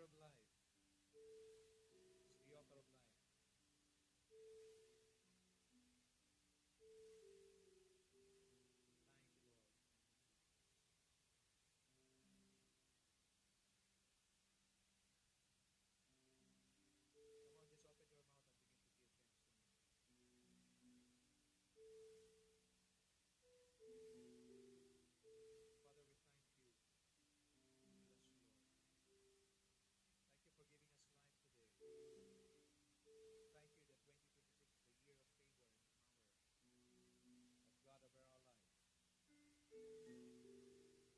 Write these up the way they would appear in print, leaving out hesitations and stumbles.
of life. He's the author of life. Thank you, Lord. Come on, just open your mouth and begin to give thanks to Him. Father, we thank you. We bless you, Lord. Thank you for giving us life today. Thank you that 2026 is the year of favor and power of God over our lives.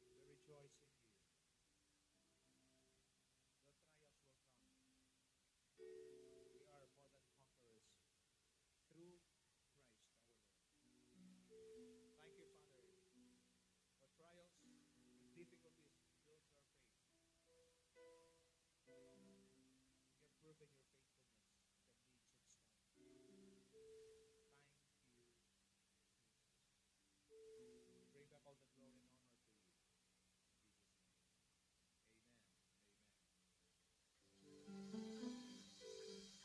We rejoice in you. The trials will come. We are more than conquerors through Christ our Lord. Thank you, Father, for trials and difficulties builds our faith. You have proven your faithfulness in the midst of storms. Thank you, Jesus. We bring back all the glory and honor to you. In Jesus' name. Amen.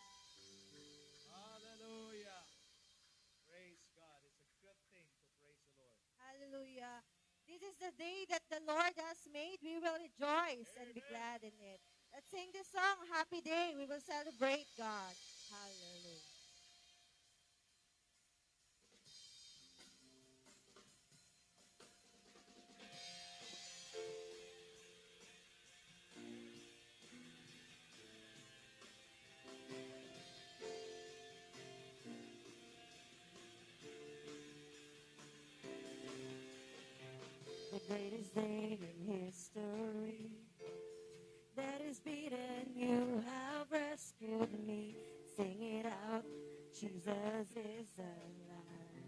Amen. Hallelujah. Praise God. It's a good thing to praise the Lord. Hallelujah. This is the day that the Lord has made. We will rejoice and be Amen. glad in it. Let's sing this song, Happy Day. We will celebrate God. Hallelujah. The greatest day in history that is beaten, you have rescued me. Sing it out, Jesus is alive.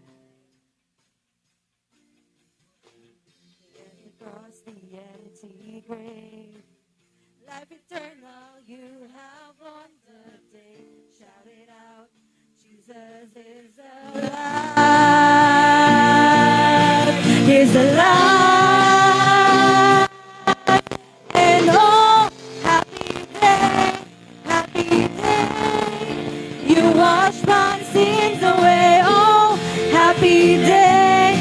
And across the empty grave, life eternal, you have won the day. Shout it out, Jesus is alive. He's alive. And oh, happy day. You wash my sins away. Oh, happy day.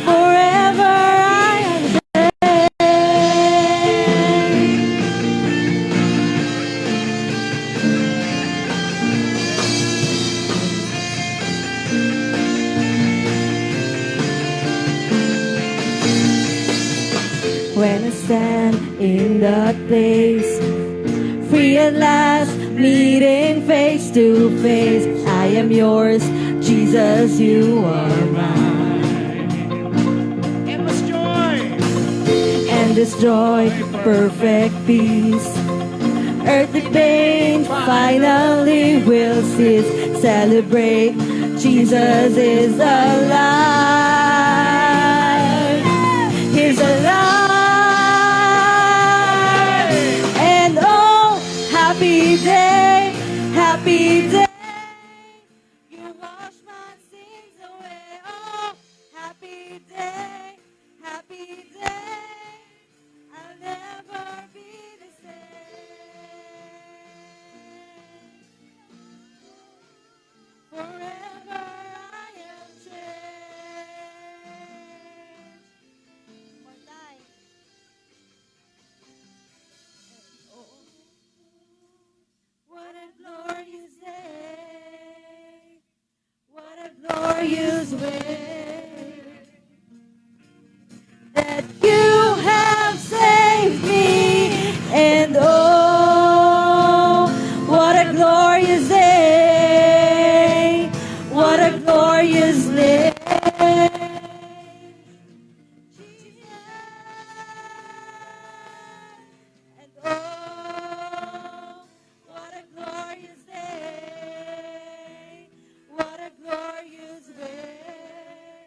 Forever I am when I stand in that place, free at last, meeting face to face. I am yours, Jesus, you are mine. Endless joy. And this joy, perfect peace, earthly pain finally will cease. Celebrate, Jesus is alive. He's alive. And oh, happy day. You wash my sins away. Oh, happy day. I'll never be the same. Forever I am changed. One time. Oh, what a glorious day. What a glorious way that you have saved me. And oh, what a glorious day. What a glorious day. And oh, what a glorious day. What a glorious way.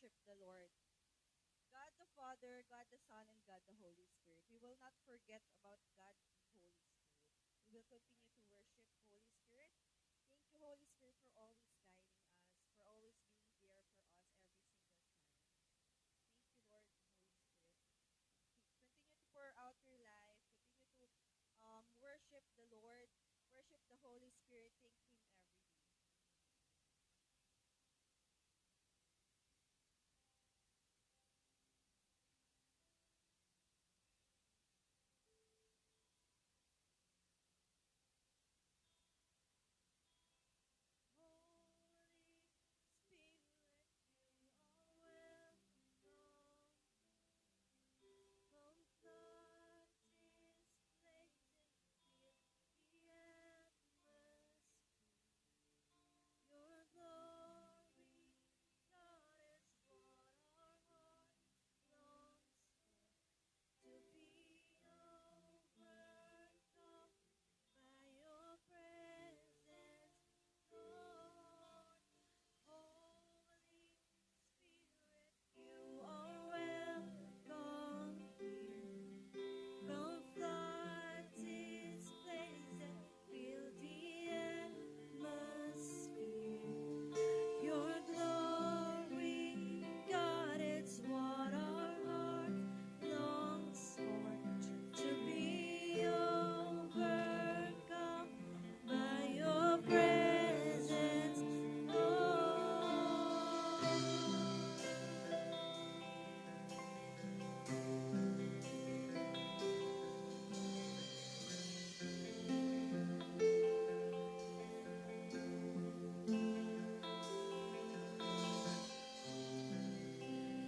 worship the Lord. God the Father, God the Son, and God the Holy Spirit. We will not forget about God the Holy Spirit. We will continue to worship Holy Spirit. Thank you, Holy Spirit, for always guiding us, for always being there for us every single time. Thank you, Lord, Holy Spirit. Continue to pour out your life. Continue to worship the Lord, worship the Holy Spirit. Thank Him every day.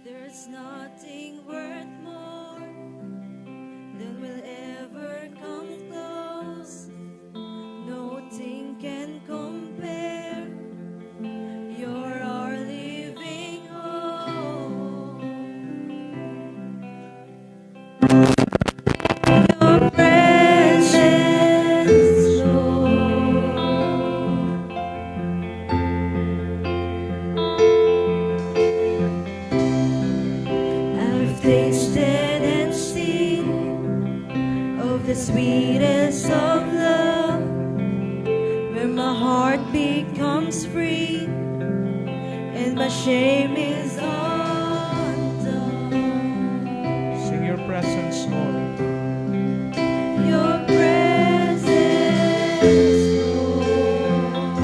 There's nothing worth more than will ever come close. Nothing can compare. You're our living hope. Your presence, Lord. I've tasted and seen of the sweetest of love, where my heart becomes free and my shame is undone. Sing your presence, Lord. Your presence, Lord.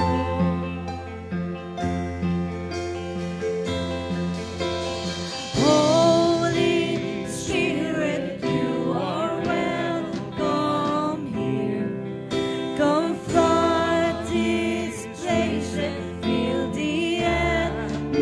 Holy Spirit, you are welcome here. Come flood this place and fill the atmosphere.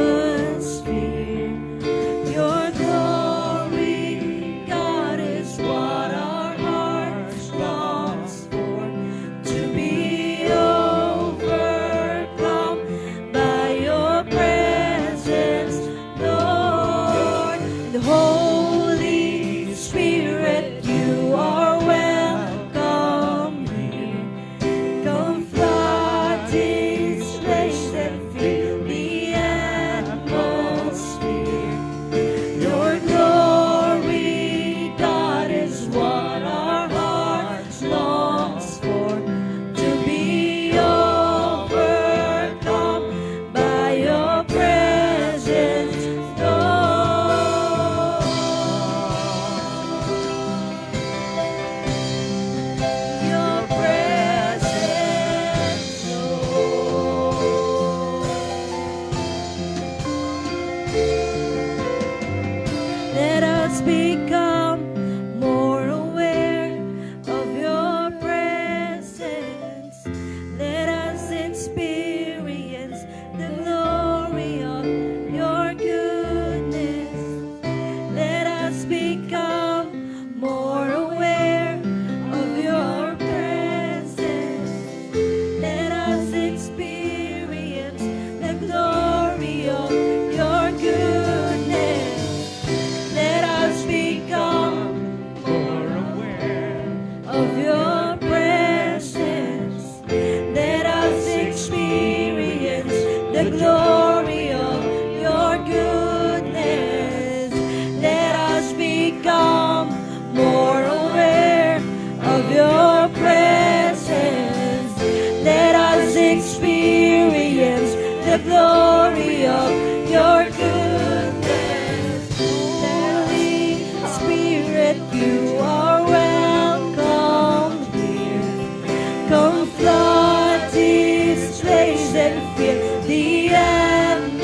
Spirit, you are welcome here. Come flood this place and fill the atmosphere.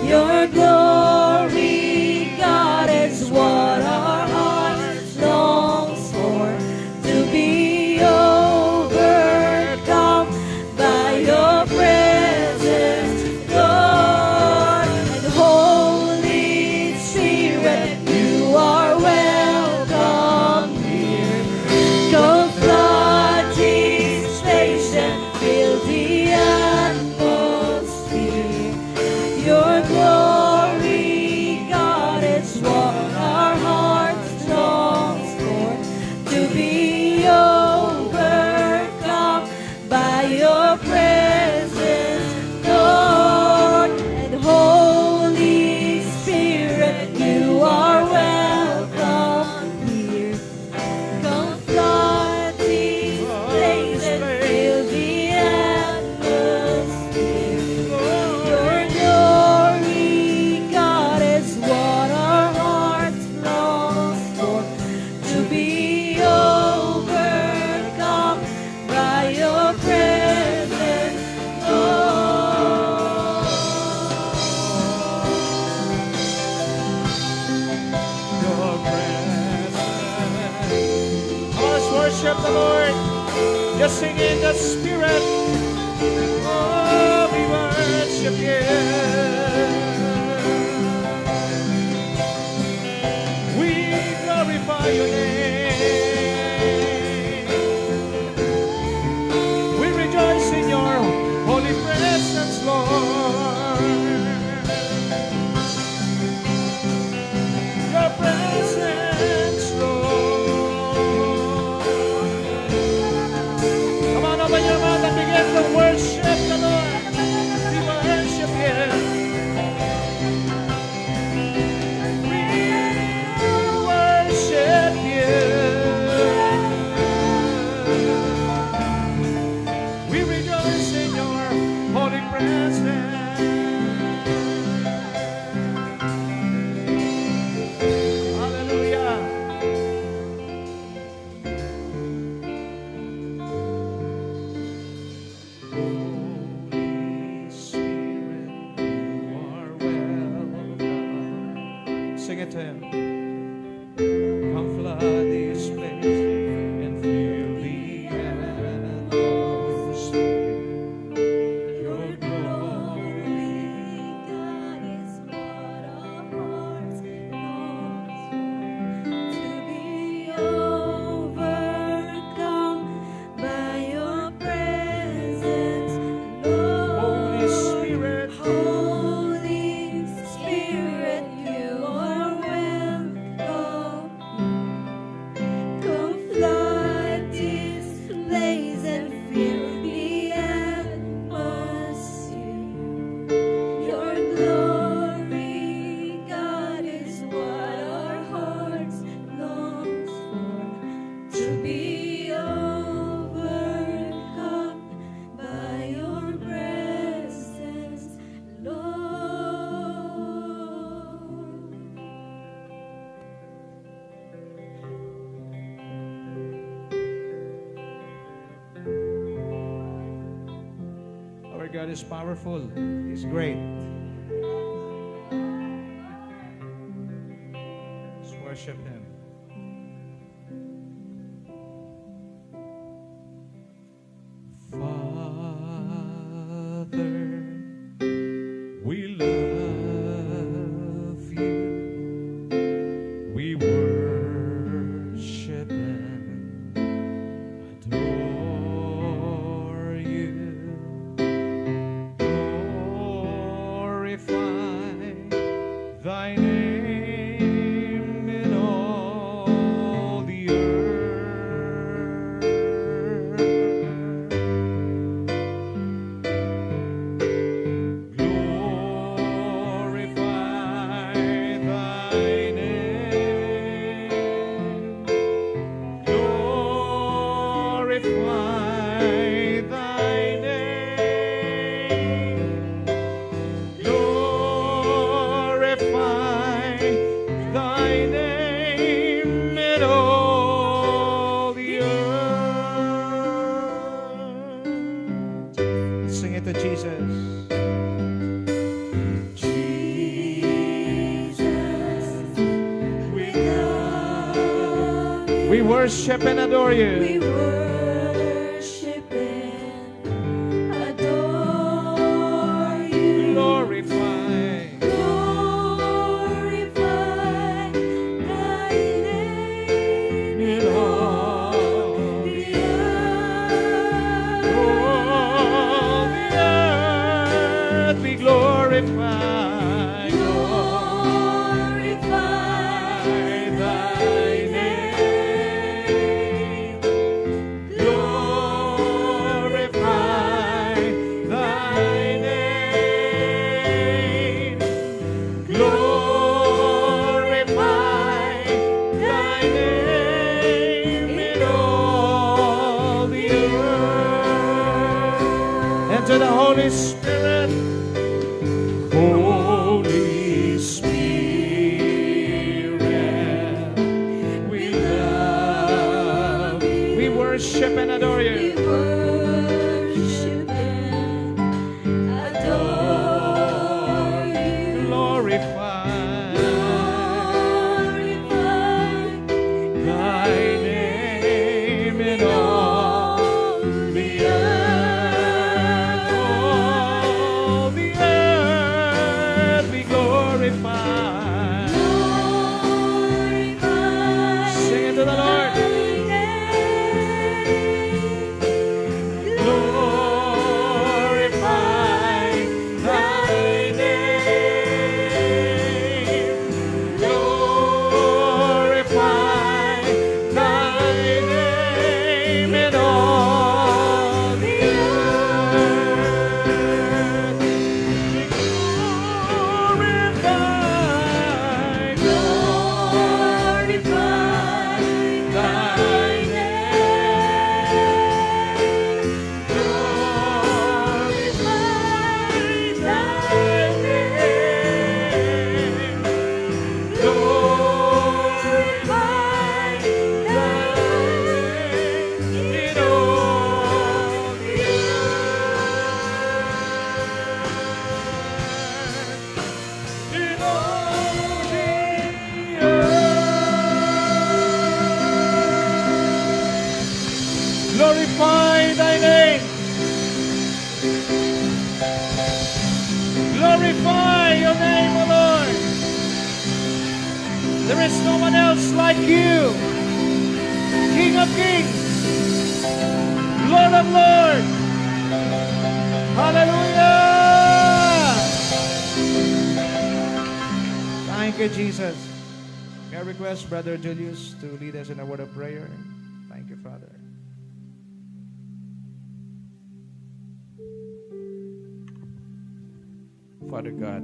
Your glory, God, is what our hearts longs for. To be overcome by your presence, Lord. And Holy Spirit, you are welcome here. Come flood this place and fill the atmosphere. Your glory, God, is what our hearts longs for. To be overcome by your presence, Lord. And Holy Spirit, you are welcome here. Come flood this place and fill the atmosphere. Your glory, God, is what our hearts long for. To be overcome by your presence, Lord. Your presence. Let's worship the Lord. Just sing in the Spirit. Oh, we worship you. We glorify your name. We rejoice in your holy presence, Lord. Your presence, Lord. Come on, open your mouth and begin to worship the Lord. We worship Him. We worship You. We rejoice in your holy presence. Hallelujah. Holy Spirit, you are welcome. Sing it to Him. Come flood this place and fill the atmosphere. Your glory. God is what our hearts long for. To be overcome by your presence, Lord. Holy Spirit. Holy Spirit, you are welcome. Come flood this place and fill the atmosphere. Your glory, God, is what our hearts long for. To be overcome by your presence, Lord. Our God is powerful. He's great. Let's worship Him. Father, we love you. We worship and adore you. Glorify thy name in all We worship and adore We you. worship and adore you. Glorify. Glorify thy name In in all all the earth. all the earth we glorify. Glorify Thy name. Glorify thy name. Glorify thy name in all the earth. And to the Holy Spirit. Holy Spirit, we love you. We worship and adore We you. worship and adore you. Glorify Glorify thy name in all the earth. All the earth we glorify. Glorify Sing it to the Lord. thy name. Glorify thy name. Glorify thy name in all the earth. Glorify, Glorify thy name. Glorify thy name. Glorify thy name in all the earth. In all the earth. Glorify thy name. Glorify your name, O Lord. There is no one else like you. King of kings, Lord of lords. Hallelujah. Thank you, Jesus. May I request Brother Julius to lead us in a word of prayer. Thank you, Father. Father God,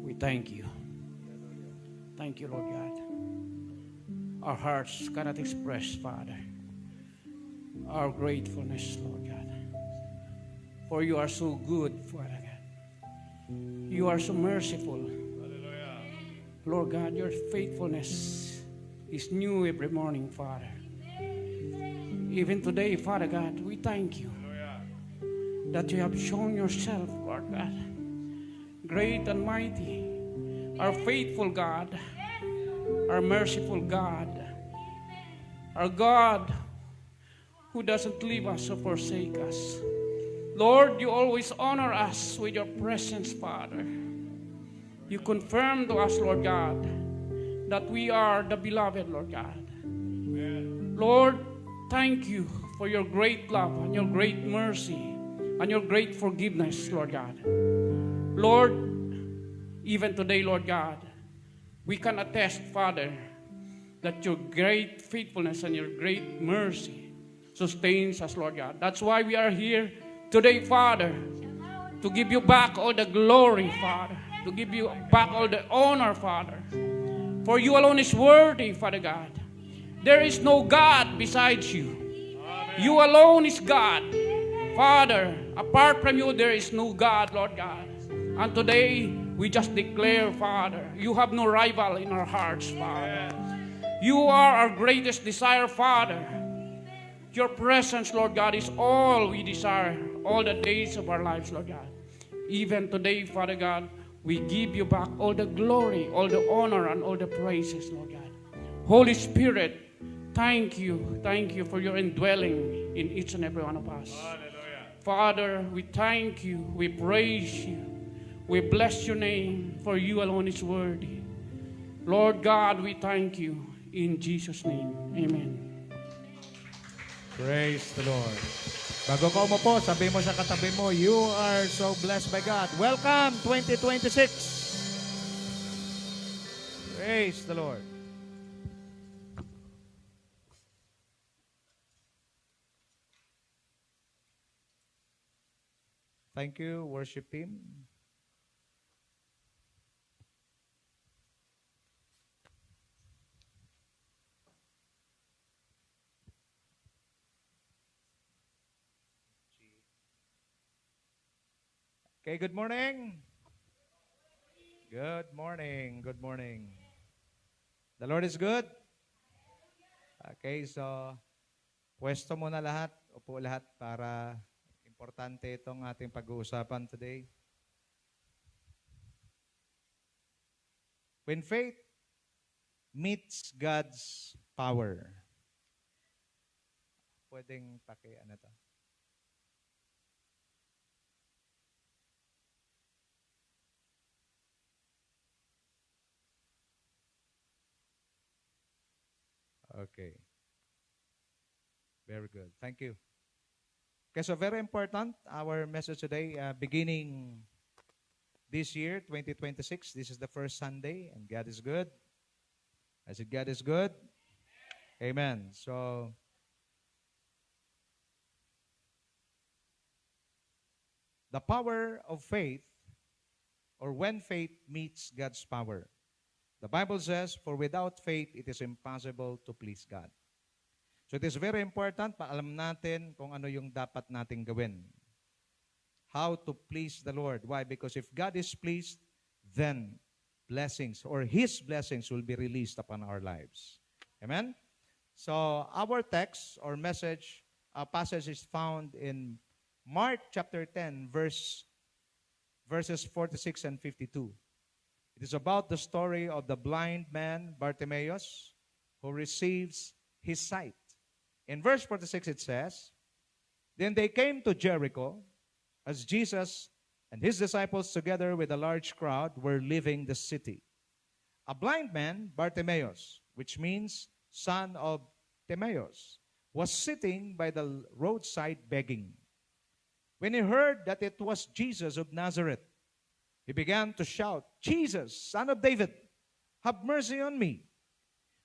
we thank you. Thank you, Lord God. Our hearts cannot express, Father, our gratefulness, Lord God. For you are so good, Father God. You are so merciful. Lord God, your faithfulness is new every morning, Father. Even today, Father God, we thank you that you have shown yourself, Lord God, great and mighty, our faithful God, our merciful God, our God who doesn't leave us or forsake us. Lord, you always honor us with your presence, Father. You confirm to us, Lord God, that we are the beloved, Lord God. Lord, thank you for your great love and your great mercy and your great forgiveness, Lord God. Lord, even today, Lord God, we can attest, Father, that your great faithfulness and your great mercy sustains us, Lord God. That's why we are here today, Father, to give you back all the glory, Father, to give you back all the honor, Father. For you alone is worthy, Father God. There is no God besides you. You alone is God. Father, apart from you, there is no God, Lord God. And today, we just declare, Father, you have no rival in our hearts, Father. You are our greatest desire, Father. Your presence, Lord God, is all we desire, all the days of our lives, Lord God. Even today, Father God, we give you back all the glory, all the honor, and all the praises, Lord God. Holy Spirit, thank you. Thank you for your indwelling in each and every one of us. Father, we thank you. We praise you. We bless your name, for you alone is worthy. Lord God, we thank you. In Jesus' name, amen. Praise the Lord. Bago ka umupo, sabi mo sa katabi mo, you are so blessed by God. Welcome, 2026. Praise the Lord. Thank you, worship team. Okay, good morning. Good morning. Good morning. The Lord is good. Okay, so pwesto muna lahat, upo lahat para importante itong ating pag-uusapan today. When faith meets God's power. Pwedeng ano to? Okay. Very good. Thank you. Okay, so very important, our message today, beginning this year, 2026, this is the first Sunday, and God is good. I said, God is good. Amen. So, the power of faith, or when faith meets God's power. The Bible says, for without faith, it is impossible to please God. So it is very important, alam natin kung ano yung dapat nating gawin. How to please the Lord. Why? Because if God is pleased, then blessings or His blessings will be released upon our lives. Amen? So our text or message, passage is found in Mark chapter 10, verses 46 and 52. It is about the story of the blind man, Bartimaeus, who receives his sight. In verse 46 it says, then they came to Jericho, as Jesus and his disciples together with a large crowd were leaving the city. A blind man, Bartimaeus, which means son of Timaeus, was sitting by the roadside begging. When he heard that it was Jesus of Nazareth, he began to shout, Jesus, Son of David, have mercy on me.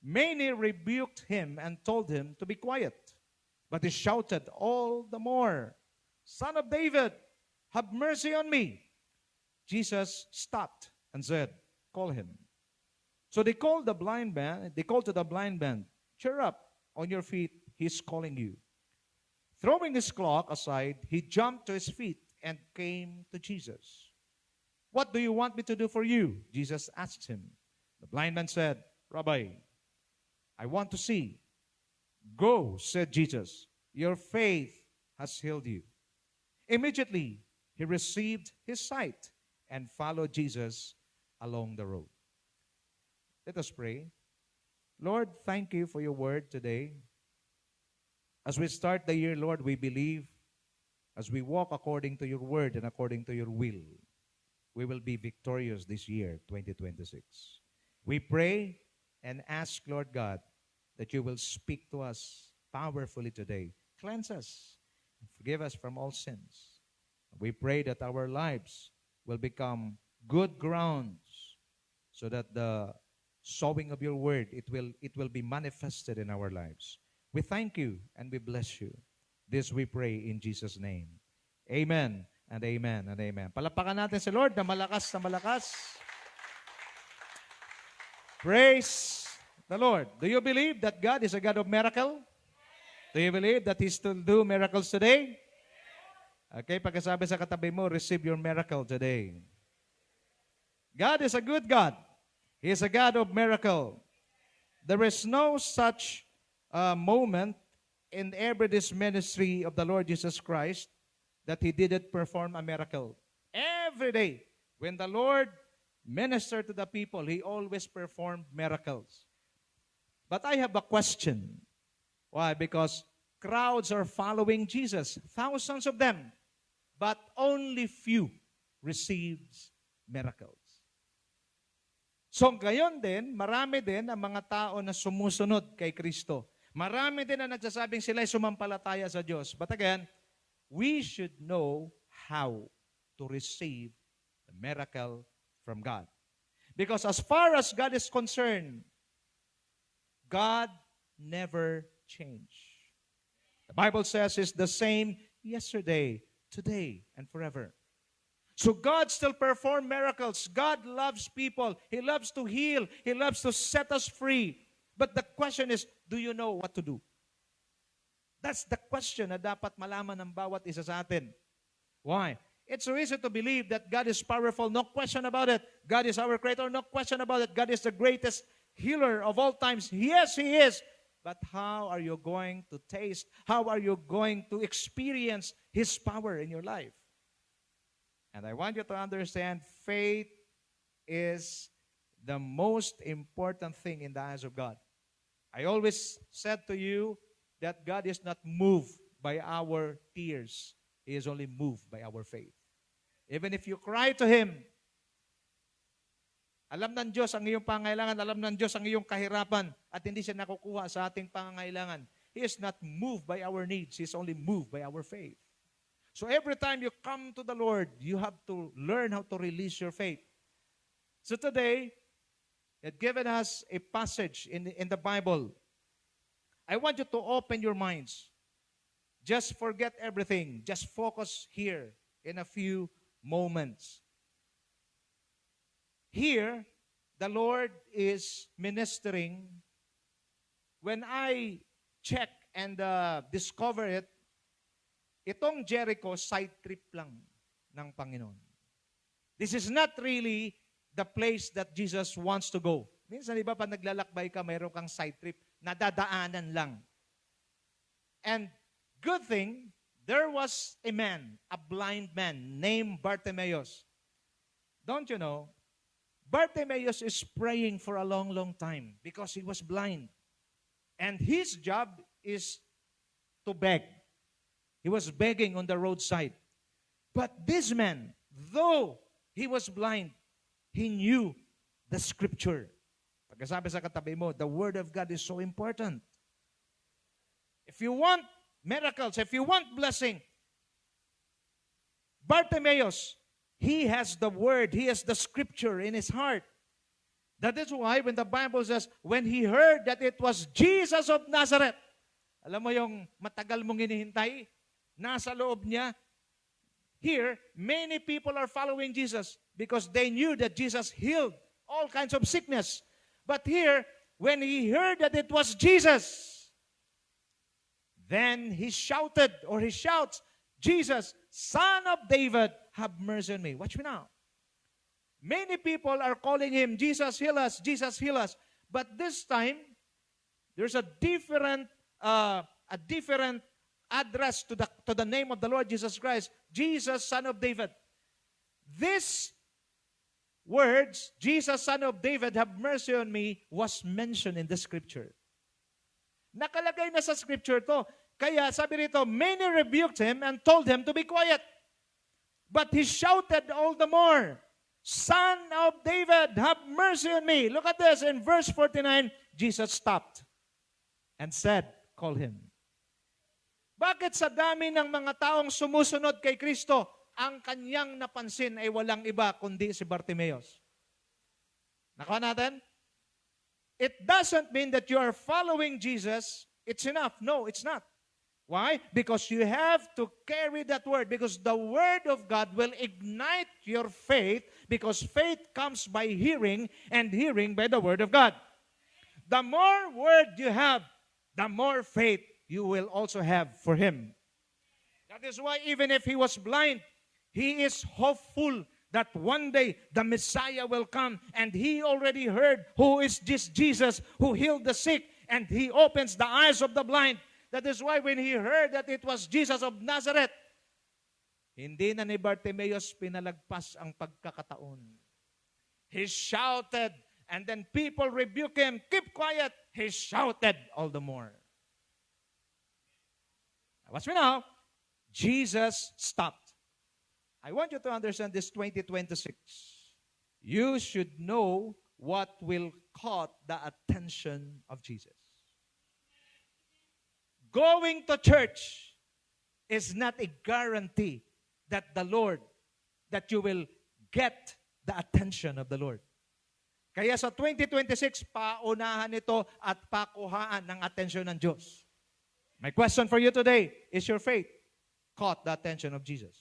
Many rebuked him and told him to be quiet. But he shouted all the more, Son of David, have mercy on me. Jesus stopped and said, call him. So they called to the blind man, cheer up, on your feet, he's calling you. Throwing his cloak aside, he jumped to his feet and came to Jesus. What do you want me to do for you? Jesus asked him. The blind man said, Rabbi, I want to see. Go, said Jesus. Your faith has healed you. Immediately, he received his sight and followed Jesus along the road. Let us pray. Lord, thank you for your word today. As we start the year, Lord, we believe as we walk according to your word and according to your will, we will be victorious this year, 2026. We pray and ask, Lord God, that you will speak to us powerfully today. Cleanse us. Forgive us from all sins. We pray that our lives will become good grounds so that the sowing of your word, it will be manifested in our lives. We thank you and we bless you. This we pray in Jesus' name. Amen and amen and amen. Palapakan natin si Lord na malakas na malakas. Praise the Lord. Do you believe that God is a God of miracle? Do you believe that He still do miracles today? Okay, pagkasabi sa katabi mo, receive your miracle today. God is a good God. He is a God of miracle. There is no such moment in every this ministry of the Lord Jesus Christ that He didn't perform a miracle. Every day, when the Lord ministered to the people, He always performed miracles. But I have a question. Why? Because crowds are following Jesus, thousands of them, but only few receives miracles. So ngayon din, marami din ang mga tao na sumusunod kay Kristo. Marami din na nagsasabing sila'y sumampalataya sa Diyos. But again, we should know how to receive the miracle from God. Because as far as God is concerned, God never changed. The Bible says it's the same yesterday, today, and forever. So God still performs miracles. God loves people. He loves to heal. He loves to set us free. But the question is, do you know what to do? That's the question na dapat malaman ng bawat isa sa atin. Why? It's easy to believe that God is powerful. No question about it. God is our creator. No question about it. God is the greatest healer of all times. Yes, He is. But how are you going to taste? How are you going to experience His power in your life? And I want you to understand, faith is the most important thing in the eyes of God. I always said to you that God is not moved by our tears. He is only moved by our faith. Even if you cry to Him, alam ng Diyos ang iyong pangailangan, alam ng Diyos ang iyong kahirapan, at hindi siya nakukuha sa ating pangangailangan. He is not moved by our needs. He is only moved by our faith. So every time you come to the Lord, you have to learn how to release your faith. So today, it given us a passage in the Bible. I want you to open your minds. Just forget everything. Just focus here in a few moments. Here, the Lord is ministering. When I check and discover it, itong Jericho, side trip lang ng Panginoon. This is not really the place that Jesus wants to go. Minsan, iba, pag naglalakbay ka, mayroon kang side trip, nadadaanan lang. And good thing, there was a man, a blind man, named Bartimaeus. Don't you know, Bartimaeus is praying for a long, long time because he was blind. And his job is to beg. He was begging on the roadside. But this man, though he was blind, he knew the Scripture. Pagkasabi sa katabi mo, the Word of God is so important. If you want miracles, if you want blessing, Bartimaeus, he has the Word, he has the Scripture in his heart. That is why when the Bible says, when he heard that it was Jesus of Nazareth, alam mo yung matagal mong hinihintay, nasa loob niya. Here, many people are following Jesus because they knew that Jesus healed all kinds of sickness. But here, when he heard that it was Jesus, then he shouted, or he shouts, Jesus, Son of David, have mercy on me. Watch me now. Many people are calling him, Jesus, heal us, Jesus, heal us. But this time, there's a different address to the name of the Lord Jesus Christ, Jesus, Son of David. These words, Jesus, Son of David, have mercy on me, was mentioned in the Scripture. Nakalagay na sa Scripture to. Kaya sabi rito, many rebuked him and told him to be quiet. But he shouted all the more, Son of David, have mercy on me. Look at this, in verse 49, Jesus stopped and said, call him. Bakit sa dami ng mga taong sumusunod kay Kristo, ang kanyang napansin ay walang iba kundi si Bartimaeus? Nakuha natin? It doesn't mean that you are following Jesus, it's enough. No, it's not. Why? Because you have to carry that word, because the word of God will ignite your faith, because faith comes by hearing, and hearing by the word of God. The more word you have, the more faith you will also have for him. That is why even if he was blind, he is hopeful that one day the Messiah will come, and he already heard who is this Jesus who healed the sick, and he opens the eyes of the blind. That is why when he heard that it was Jesus of Nazareth, hindi na ni Bartimaeus pinalagpas ang pagkakataon. He shouted And then people rebuke him. Keep quiet. He shouted all the more. Watch me now. Jesus stopped. I want you to understand this 2026. You should know what will caught the attention of Jesus. Going to church is not a guarantee that that you will get the attention of the Lord. Kaya sa 2026, paunahan ito at pakuhaan ng atensyon ng Diyos. My question for you today, is your faith caught the attention of Jesus?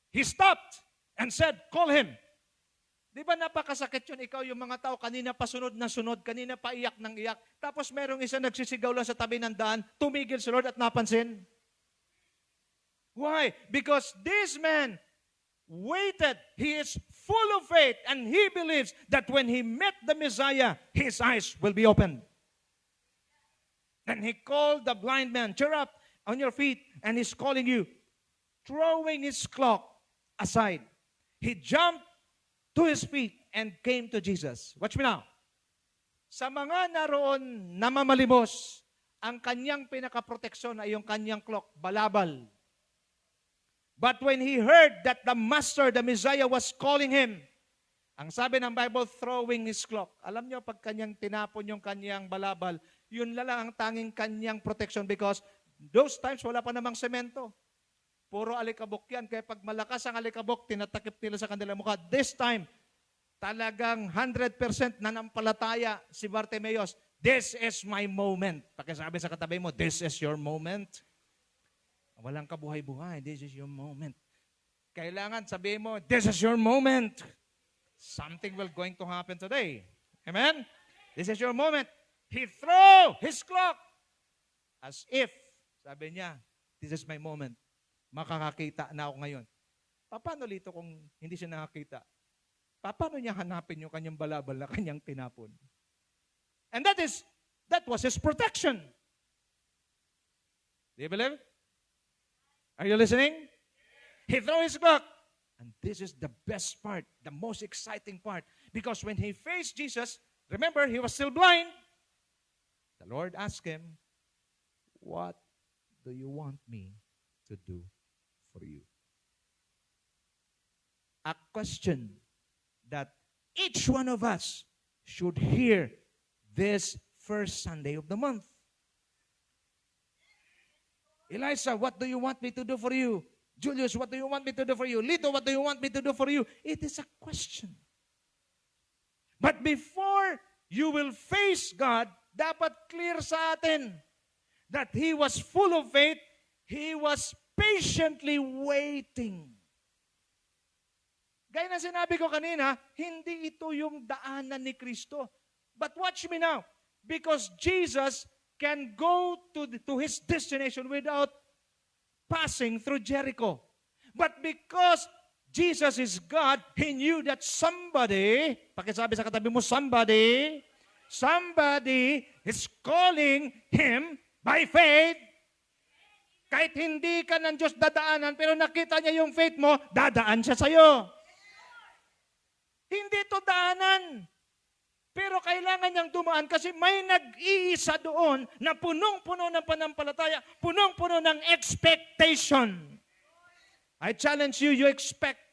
He stopped and said, call him. Di ba napakasakit yun? Ikaw yung mga tao, kanina pa sunod na sunod, kanina pa iyak ng iyak. Tapos merong isa nagsisigaw lang sa tabi ng daan, tumigil si Lord at napansin. Why? Because this man waited. He is full of faith and he believes that when he met the Messiah, his eyes will be opened. And he called the blind man, cheer up on your feet, and he's calling you. Throwing his cloak aside, he jumped to his feet and came to Jesus. Watch me now. Sa mga naroon na mamalimos, ang kanyang pinakaproteksyon ay yung kanyang cloak, balabal. But when he heard that the Master, the Messiah, was calling him, ang sabi ng Bible, throwing his cloak. Alam niyo, pag kanyang tinapon yung kanyang balabal, yun lang ang tanging kanyang protection because those times wala pa namang semento. Puro alikabok yan. Kaya pag malakas ang alikabok, tinatakip nila sa kanilang mukha. This time, talagang 100% nanampalataya si Bartimeus. This is my moment. Pakisabi sa katabi mo, this is your moment. Walang kabuhay-buhay. This is your moment. Kailangan sabihin mo, this is your moment. Something will going to happen today. Amen? This is your moment. He threw his cloak as if, sabi niya, this is my moment. Makakakita na ako ngayon. Paano lito kung hindi siya nakakita? Paano niya hanapin yung kanyang balabal na kanyang tinapon? And that was his protection. Do you believe? Are you listening? He threw his cloak. And this is the best part, the most exciting part. Because when he faced Jesus, remember, he was still blind. The Lord asked him, what do you want me to do for you? A question that each one of us should hear this first Sunday of the month. Eliza, what do you want me to do for you? Julius, what do you want me to do for you? Lito, what do you want me to do for you? It is a question. But before you will face God, dapat clear sa atin that he was full of faith, he was patiently waiting. Gaya na sinabi ko kanina, hindi ito yung daanan ni Kristo. But watch me now, because Jesus can go to his destination without passing through Jericho. But because Jesus is God, he knew that somebody, pakisabi sa katabi mo, somebody is calling him by faith. Kahit hindi ka ng Diyos dadaanan, pero nakita niya yung faith mo, dadaan siya sa'yo. Hindi ito daanan. Pero kailangan niyang dumaan kasi may nag-iisa doon na punong-puno ng panampalataya, punong-puno ng expectation. I challenge you, you expect.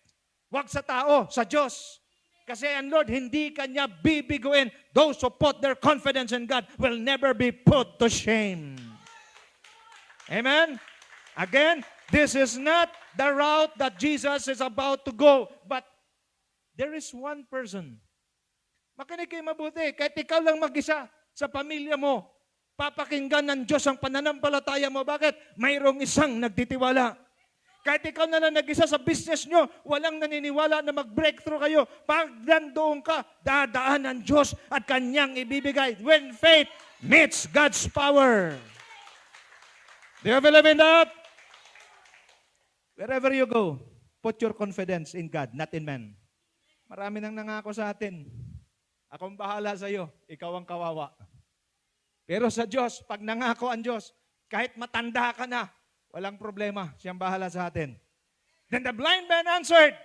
Wag sa tao, sa Diyos. Kasi ang Lord, hindi kanya bibiguin. Those who put their confidence in God will never be put to shame. Amen? Again, this is not the route that Jesus is about to go. But there is one person. Makinig kayo mabuti. Kahit ikaw lang mag-isa sa pamilya mo, papakinggan ng Diyos ang pananampalataya mo. Bakit? Mayroong isang nagtitiwala. Kahit ikaw na lang nag-isa sa business nyo, walang naniniwala na mag-breakthrough kayo. Pag nandoon ka, dadaan ng Diyos at kanyang ibibigay. When faith meets God's power. Do you believe in that? Wherever you go, put your confidence in God, not in man. Marami nang nangako sa atin. Akong bahala sa iyo, ikaw ang kawawa. Pero sa Diyos, pag nangako ang Diyos, kahit matanda ka na, walang problema, siyang bahala sa atin. Then the blind man answered,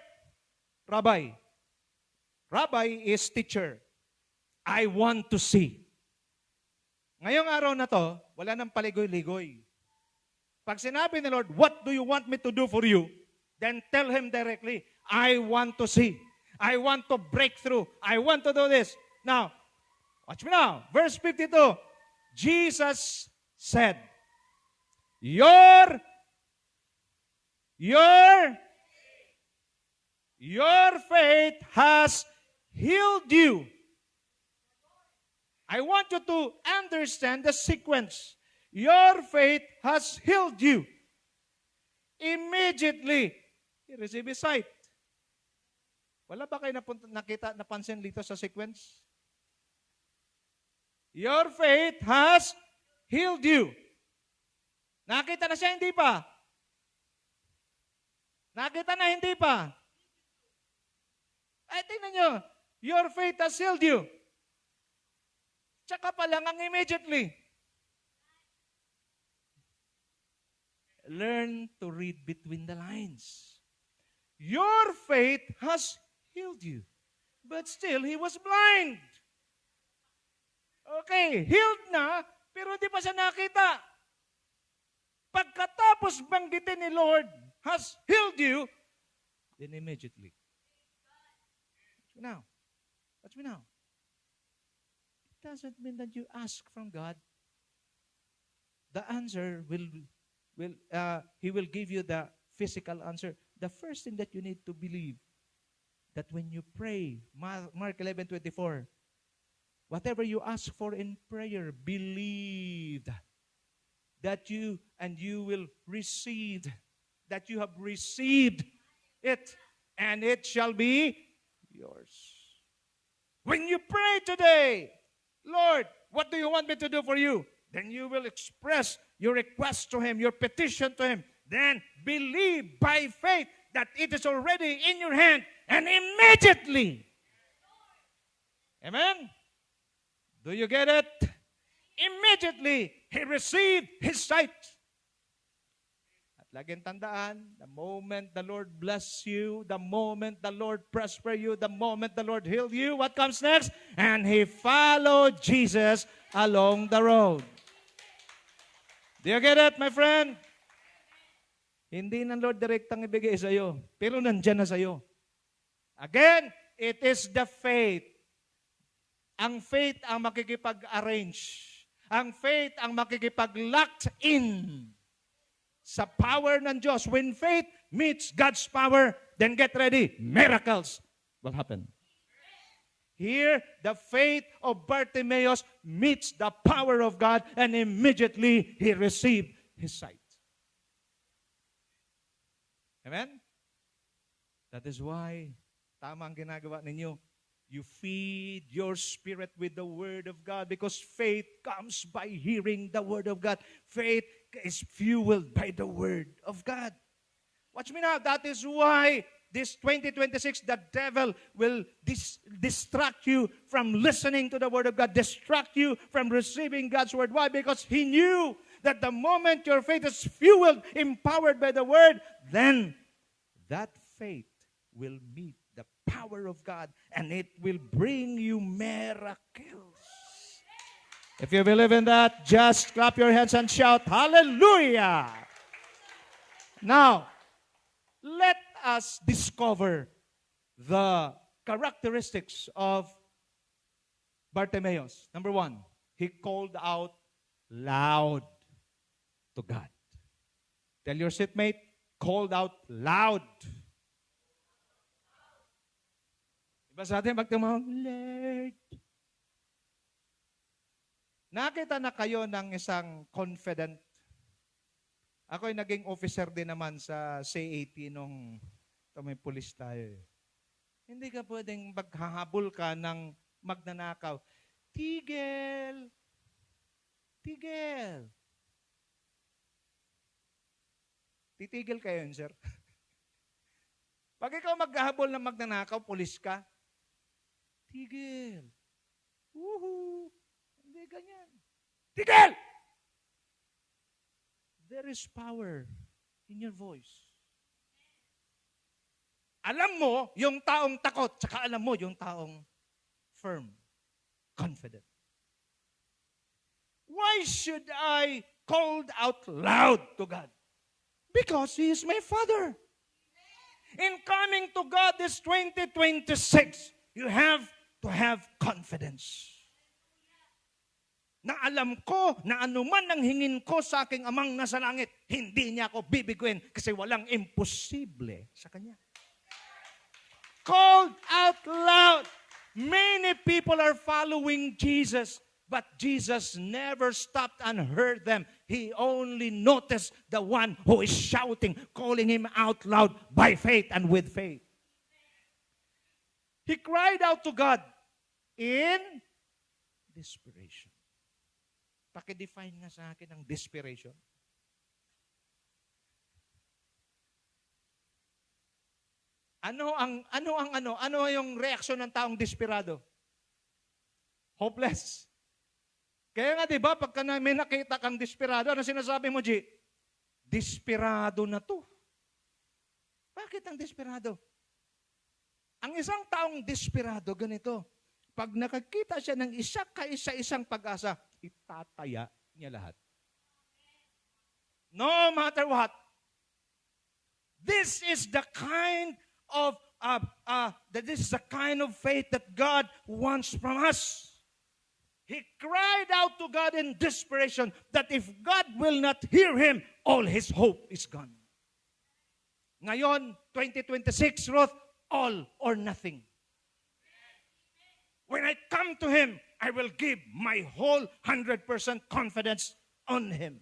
Rabbi. Rabbi is teacher. I want to see. Ngayong araw na to, wala nang paligoy-ligoy. Pag sinabi ni Lord, what do you want me to do for you? Then tell Him directly, I want to see. I want to break through. I want to do this. Now, watch me now. Verse 52. Jesus said, Your faith has healed you. I want you to understand the sequence. Your faith has healed you. Immediately, he received his sight. Wala ba kayo napansin dito sa sequence? Your faith has healed you. Nakita na siya, hindi pa? Nakita na, hindi pa? Ay, tingnan nyo. Your faith has healed you. Tsaka pa lang ang immediately. Learn to read between the lines. Your faith has healed you. But still, he was blind. Okay, healed na, pero hindi pa siya nakita. Pagkatapos banggitin ni Lord, has healed you, then immediately. Watch me now. It doesn't mean that you ask from God. The answer He will give you the physical answer. The first thing that you need to believe, that when you pray, Mark 11:24, whatever you ask for in prayer, believe that you will receive, that you have received it, and it shall be yours. When you pray today, Lord, what do you want me to do for you? Then you will express your request to Him, your petition to Him. Then believe by faith that it is already in your hand, and immediately. Amen? Do you get it? Immediately, he received his sight. At laging tandaan, the moment the Lord bless you, the moment the Lord prosper you, the moment the Lord heal you, what comes next? And he followed Jesus along the road. Do you get it, my friend? Hindi ng Lord direktang ibigay sa iyo, pero nandyan na sa iyo. Again, it is the faith. Ang faith ang makikipag-arrange. Ang faith ang makikipag-locked in sa power ng Diyos. When faith meets God's power, then get ready, miracles will happen. Here, the faith of Bartimaeus meets the power of God, and immediately he received his sight. Amen? That is why, tama ang ginagawa ninyo. You feed your spirit with the Word of God, because faith comes by hearing the Word of God. Faith is fueled by the Word of God. Watch me now. That is why this 2026, the devil will distract you from listening to the Word of God, distract you from receiving God's Word. Why? Because he knew that the moment your faith is fueled, empowered by the Word, then that faith will meet the power of God, and it will bring you miracles. If you believe in that, just clap your hands and shout, Hallelujah! Now, let us discover the characteristics of Bartimaeus. Number one, he called out loud to God. Tell your seatmate, called out loud. Diba sa atin, magtumawag, Lord. Nakita na kayo ng isang confident. Ako'y naging officer din naman sa C-80 nung may pulis tayo. Hindi ka pwedeng maghahabol ka ng magnanakaw. Tigil! Tigil! Titigil kayo yun, sir. Pag ikaw maghahabol ng magnanakaw, pulis ka, tigil. Woohoo! Hindi ganyan. Tigil! There is power in your voice. Alam mo yung taong takot, tsaka alam mo yung taong firm. confident. Why should I call out loud to God? Because He is my Father. In coming to God this 2026, you have to have confidence. Na alam ko na anuman ang hingin ko sa aking amang nasa langit, hindi niya ako bibigyan kasi walang imposible sa Kanya. Called out loud. Many people are following Jesus, but Jesus never stopped and heard them. He only noticed the one who is shouting, calling Him out loud by faith and with faith. He cried out to God in desperation. Paki-define nga sa akin ang desperation. Ano yung reaksyon ng taong desperado? Hopeless. Kaya nga 'di ba pagka may nakita kang desperado, ano sinasabi mo, G? Desperado na 'to. Bakit ang desperado? Ang isang taong desperado ganito, pag nakakita siya ng isa-isang pag-asa, itataya niya lahat. No matter what. This is the kind of faith that God wants from us. He cried out to God in desperation that if God will not hear him, all his hope is gone. Ngayon, 2026, Ruth, all or nothing. When I come to Him, I will give my whole 100% confidence on Him.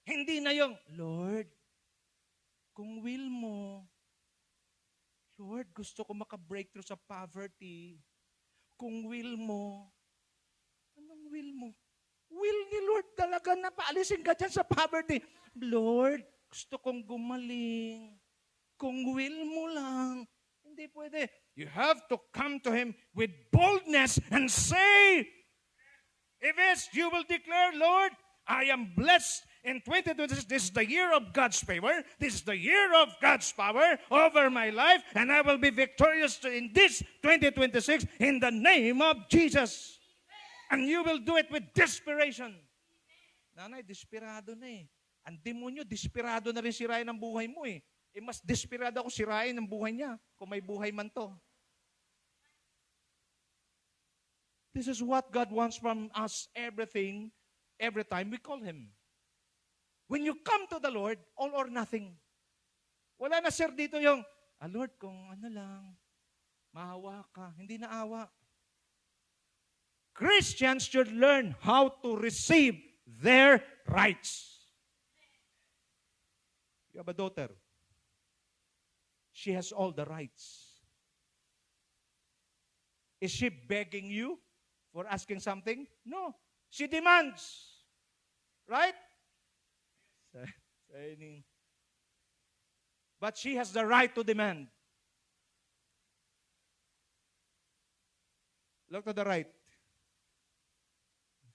Hindi na yung, Lord, kung will mo, Lord, gusto ko maka-breakthrough sa poverty. Kung will mo, anong will mo? Will ni Lord talaga na paalisin ka dyan sa poverty. Lord, gusto kong gumaling. Kung will mo lang. Hindi pwede. You have to come to Him with boldness and say, if it's, you will declare, Lord, I am blessed in 2026. This is the year of God's favor. This is the year of God's power over my life, and I will be victorious in this 2026 in the name of Jesus. And you will do it with desperation. Nanay, desperado na eh. Ang demonyo, desperado na rin sirain ang buhay mo eh. Mas desperado ako sirain ang buhay niya kung may buhay man to. This is what God wants from us, everything, every time we call Him. When you come to the Lord, all or nothing. Wala na sir dito yung, Lord, kung ano lang, maawa ka. Hindi na awa. Christians should learn how to receive their rights. You have a daughter. She has all the rights. Is she begging you for asking something? No. She demands. Right? But she has the right to demand. Look to the right.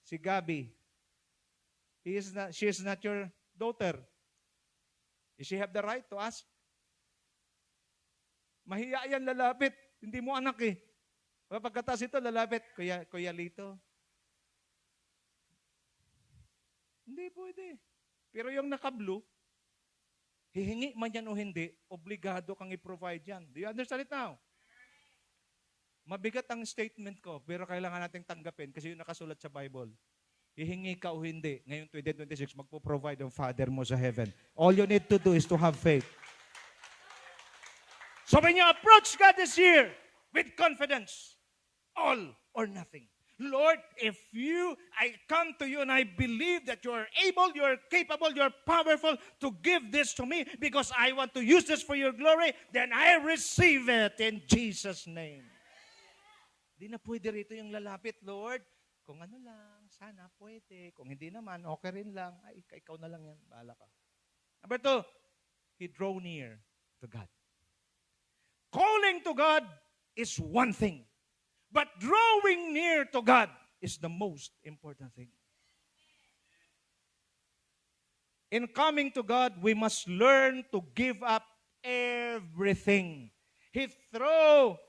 Si Gabi. She is not your daughter. Does she have the right to ask? Mahiya yan lalapit. Hindi mo anak eh. Pagkatas ito, lalapit. Kuya Lito. Hindi pwede. Pero yung naka-blue, hihingi man yan o hindi, obligado kang i-provide yan. Do you understand it now? Mabigat ang statement ko, pero kailangan nating tanggapin kasi yung nakasulat sa Bible. Hihingi ka o hindi, ngayon 2026, magpo-provide ang Father mo sa heaven. All you need to do is to have faith. So when you approach God this year with confidence, all or nothing. Lord, if I come to you and I believe that you are able, you are capable, you are powerful to give this to me because I want to use this for your glory, then I receive it in Jesus' name. Hindi na pwede rito yung lalapit, Lord. Kung ano lang, sana pwede. Kung hindi naman, okay rin lang. Ay, ikaw na lang yan. Bahala ka. Number 2, he drew near to God. Calling to God is one thing. But drawing near to God is the most important thing. In coming to God, we must learn to give up everything. He threw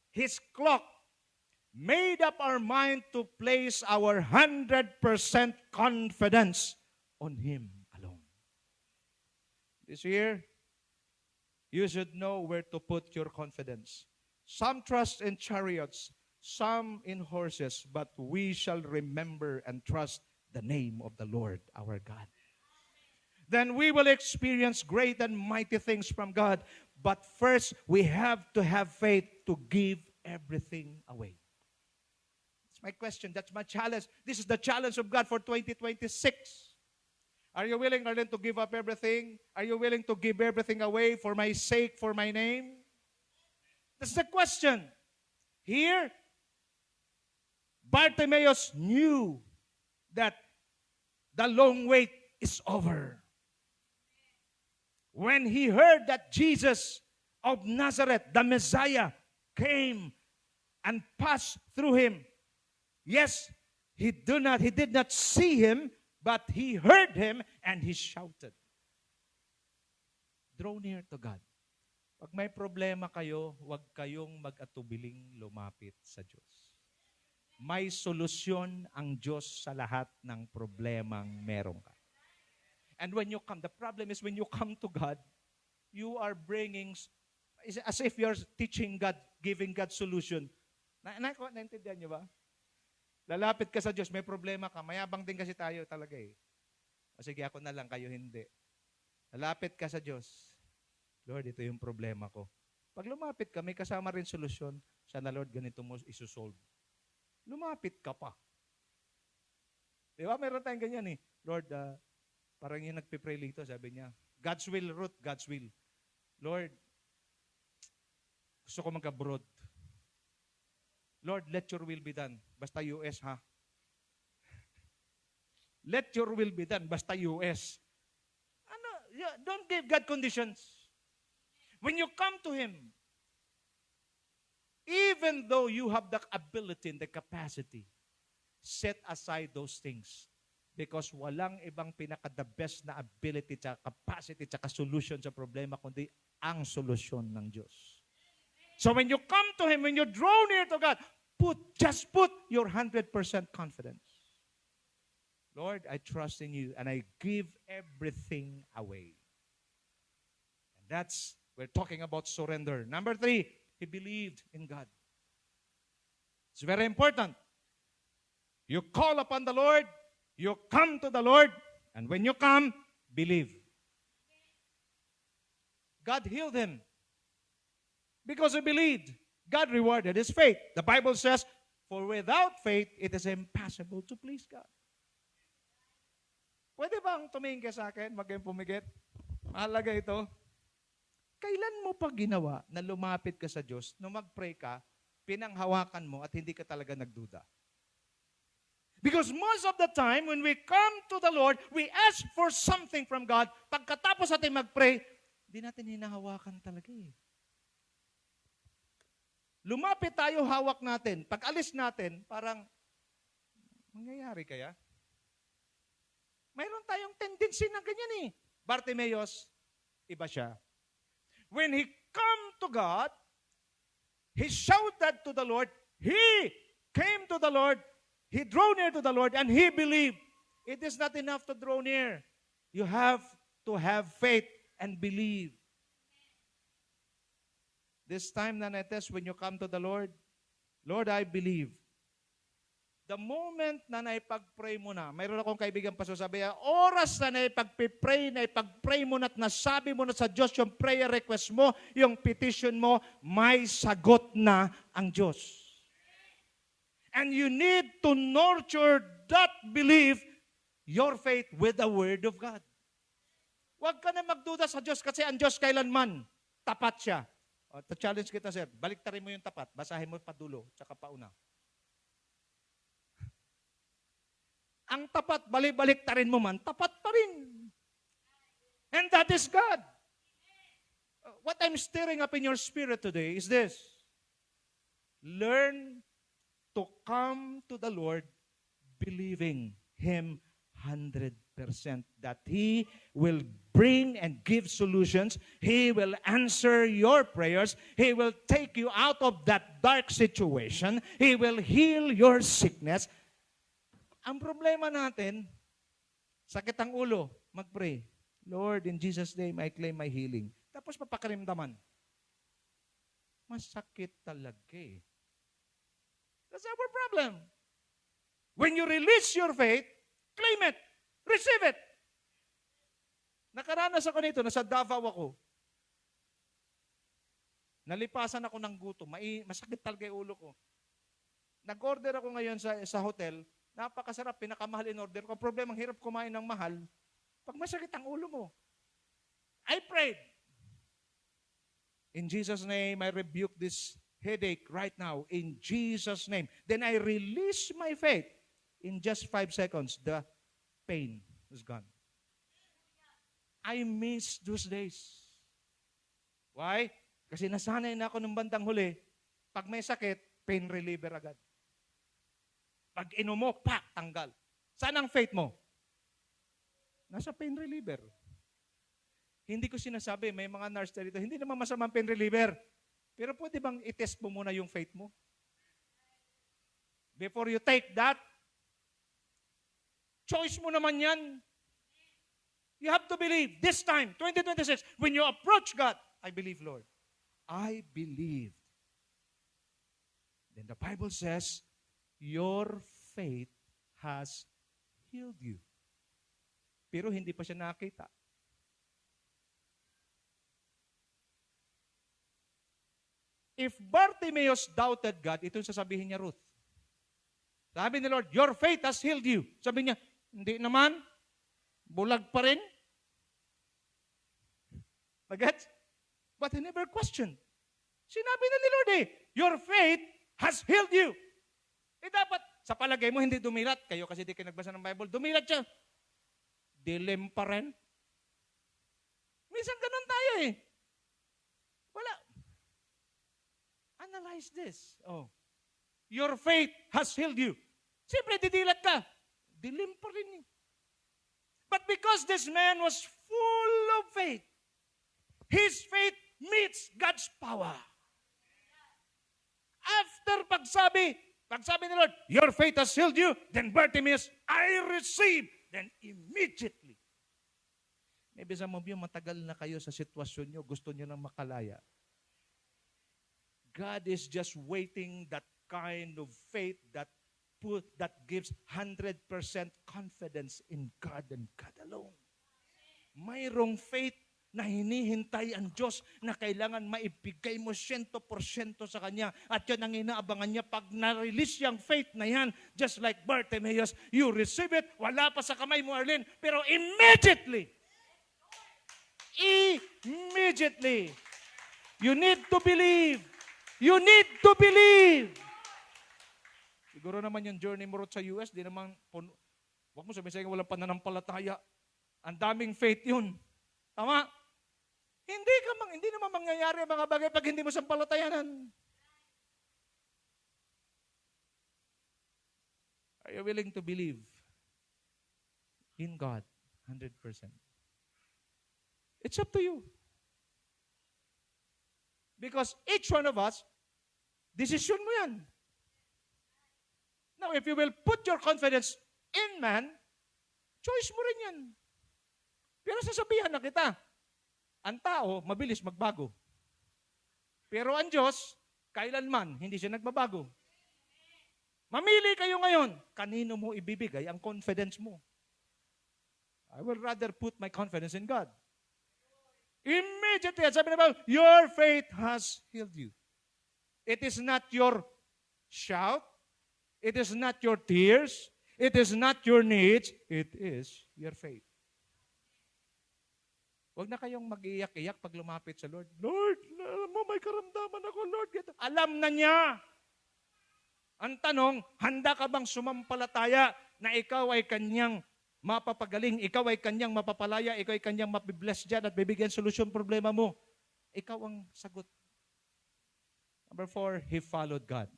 his cloak, made up our mind to place our 100% confidence on Him alone. This year, you should know where to put your confidence. Some trust in chariots, some in horses, but we shall remember and trust the name of the Lord our God. Then we will experience great and mighty things from God. But first, we have to have faith to give everything away. That's my question. That's my challenge. This is the challenge of God for 2026. Are you willing, Arlen, to give up everything? Are you willing to give everything away for my sake, for my name? That's the question. Here, Bartimaeus knew that the long wait is over. When he heard that Jesus of Nazareth, the Messiah, came and passed through him. Yes, he did not see him, but he heard him and he shouted. Draw near to God. Pag may problema kayo, huwag kayong mag-atubiling lumapit sa Diyos. May solusyon ang Diyos sa lahat ng problemang meron ka. And when you come, the problem is when you come to God, you are bringing, as if you're teaching God, giving God solution. Naintindihan niyo ba? Lalapit ka sa Diyos, may problema ka. Mayabang din kasi tayo talaga eh. O sige, ako na lang, kayo hindi. Lalapit ka sa Diyos. Lord, ito yung problema ko. Pag lumapit ka, may kasama rin solusyon. Sana Lord, ganito mo isusolve. Lumapit ka pa. Di ba? Meron tayong ganyan eh. Lord, parang yung nagpipray dito, sabi niya, God's will, Ruth, God's will. Lord, gusto ko mag-abroad. Lord, let your will be done. Basta US, ha? Let your will be done. Basta US. Don't give God conditions. When you come to Him, even though you have the ability and the capacity, set aside those things. Because walang ibang pinaka-the best na ability, tsaka capacity, tsaka solution sa problema, kundi ang solusyon ng Diyos. So when you come to Him, when you draw near to God, just put your 100% confidence. Lord, I trust in you and I give everything away. And we're talking about surrender. Number 3, he believed in God. It's very important. You call upon the Lord, you come to the Lord, and when you come, believe. God healed him because he believed. God rewarded his faith. The Bible says, for without faith, it is impossible to please God. Pwede bang tumingin ka sa akin? Maging pumigit? Mahalaga ito. Kailan mo pa ginawa na lumapit ka sa Diyos, nung mag-pray ka, pinanghawakan mo at hindi ka talaga nagduda? Because most of the time, when we come to the Lord, we ask for something from God. Pagkatapos natin mag-pray, hindi natin hinahawakan talaga eh. Lumapit tayo, hawak natin. Pag alis natin, parang, mangyayari kaya? Mayroon tayong tendency na ganyan eh. Bartimaeus, iba siya. When he come to God, he shouted to the Lord, he came to the Lord, he drew near to the Lord, and he believed. It is not enough to draw near. You have to have faith and believe. This time na natin, when you come to the Lord, Lord, I believe. The moment na naipag-pray mo na, mayroon akong kaibigan pa sabi, oras na naipag-pray mo na at nasabi mo na sa Diyos yung prayer request mo, yung petition mo, may sagot na ang Diyos. And you need to nurture that belief, your faith with the Word of God. Huwag ka na magduda sa Diyos kasi ang Diyos kailanman tapat siya. O, challenge kita, sir. Baliktarin mo yung tapat. Basahin mo pa dulo, tsaka pauna. Ang tapat, balik-baliktarin mo man, tapat pa rin. And that is God. What I'm stirring up in your spirit today is this. Learn to come to the Lord believing Him 100%. that He will bring and give solutions. He will answer your prayers. He will take you out of that dark situation. He will heal your sickness. Ang problema natin, sakit ang ulo, mag-pray. Lord, in Jesus' name, I claim my healing. Tapos papakarimdaman. Masakit talaga eh. That's our problem. When you release your faith, claim it. Receive it. Nakaranas ako nito, nasa Davao ako. Nalipasan ako ng gutom. Masakit talaga yung ulo ko. Nag-order ako ngayon sa hotel. Napakasarap, pinakamahal in order ko. Problema, ang hirap kumain ng mahal. Pag masakit ang ulo mo. I prayed. In Jesus' name, I rebuke this headache right now. In Jesus' name. Then I release my faith. In just 5 seconds, the pain was gone. I miss those days. Why? Kasi nasanay na ako ng bandang huli. Pag may sakit, pain reliever agad. Pag inumok, pak, tanggal. Saan ang faith mo? Nasa pain reliever. Hindi ko sinasabi, may mga nurse dito, hindi naman masamang pain reliever. Pero pwede bang i-test mo muna yung faith mo? Before you take that, choice mo naman yan. You have to believe. This time, 2026, when you approach God, I believe, Lord. I believe. Then the Bible says, your faith has healed you. Pero hindi pa siya nakita. If Bartimaeus doubted God, ito yung sasabihin niya, Ruth. Sabi ni Lord, your faith has healed you. Sabi niya, hindi naman. Bulag pa rin. Magets? But he never questioned. Sinabi na ni Lord your faith has healed you. Dapat, sa palagay mo, hindi dumilat. Kayo kasi di kayo nagbasa ng Bible, dumilat siya. Dilim pa rin. Minsan ganun tayo Wala. Analyze this. Your faith has healed you. Siyempre, didilat ka. Dilim pa rin But because this man was full of faith, his faith meets God's power. After pagsabi ni Lord, your faith has healed you, then Bartimaeus, I receive. Then immediately. Maybe some of you, matagal na kayo sa sitwasyon nyo, gusto nyo nang makalaya. God is just waiting that kind of faith that gives 100% confidence in God and God alone. Mayroong faith na hinihintay ang Diyos na kailangan maibigay mo 100% sa Kanya. At yun ang inaabangan niya. Pag na-release yung faith na yan, just like Bartimaeus, you receive it, wala pa sa kamay mo, Arlene, pero immediately, you need to believe. You need to believe. Siguro naman yung journey mo sa US, di naman, huwag mo sabihin sa'yo, walang pananampalataya. Ang daming faith yun. Tama? Hindi naman mangyayari ang mga bagay pag hindi mo sampalatayanan. Are you willing to believe in God 100%? It's up to you. Because each one of us, decision mo yan. Now, if you will put your confidence in man, choice mo rin yan. Pero sasabihan na kita, ang tao, mabilis magbago. Pero ang Diyos, kailanman, hindi siya nagbabago. Mamili kayo ngayon, kanino mo ibibigay ang confidence mo? I would rather put my confidence in God. Immediately, sabi na ba, your faith has healed you. It is not your shout. It is not your tears. It is not your needs. It is your faith. Huwag na kayong mag-iyak-iyak pag lumapit sa Lord. Lord, alam mo, may karamdaman ako, Lord. Alam na niya. Ang tanong, handa ka bang sumampalataya na ikaw ay kanyang mapapagaling, ikaw ay kanyang mapapalaya, ikaw ay kanyang mabibless dyan at bibigyan solusyon problema mo? Ikaw ang sagot. Number 4, he followed God.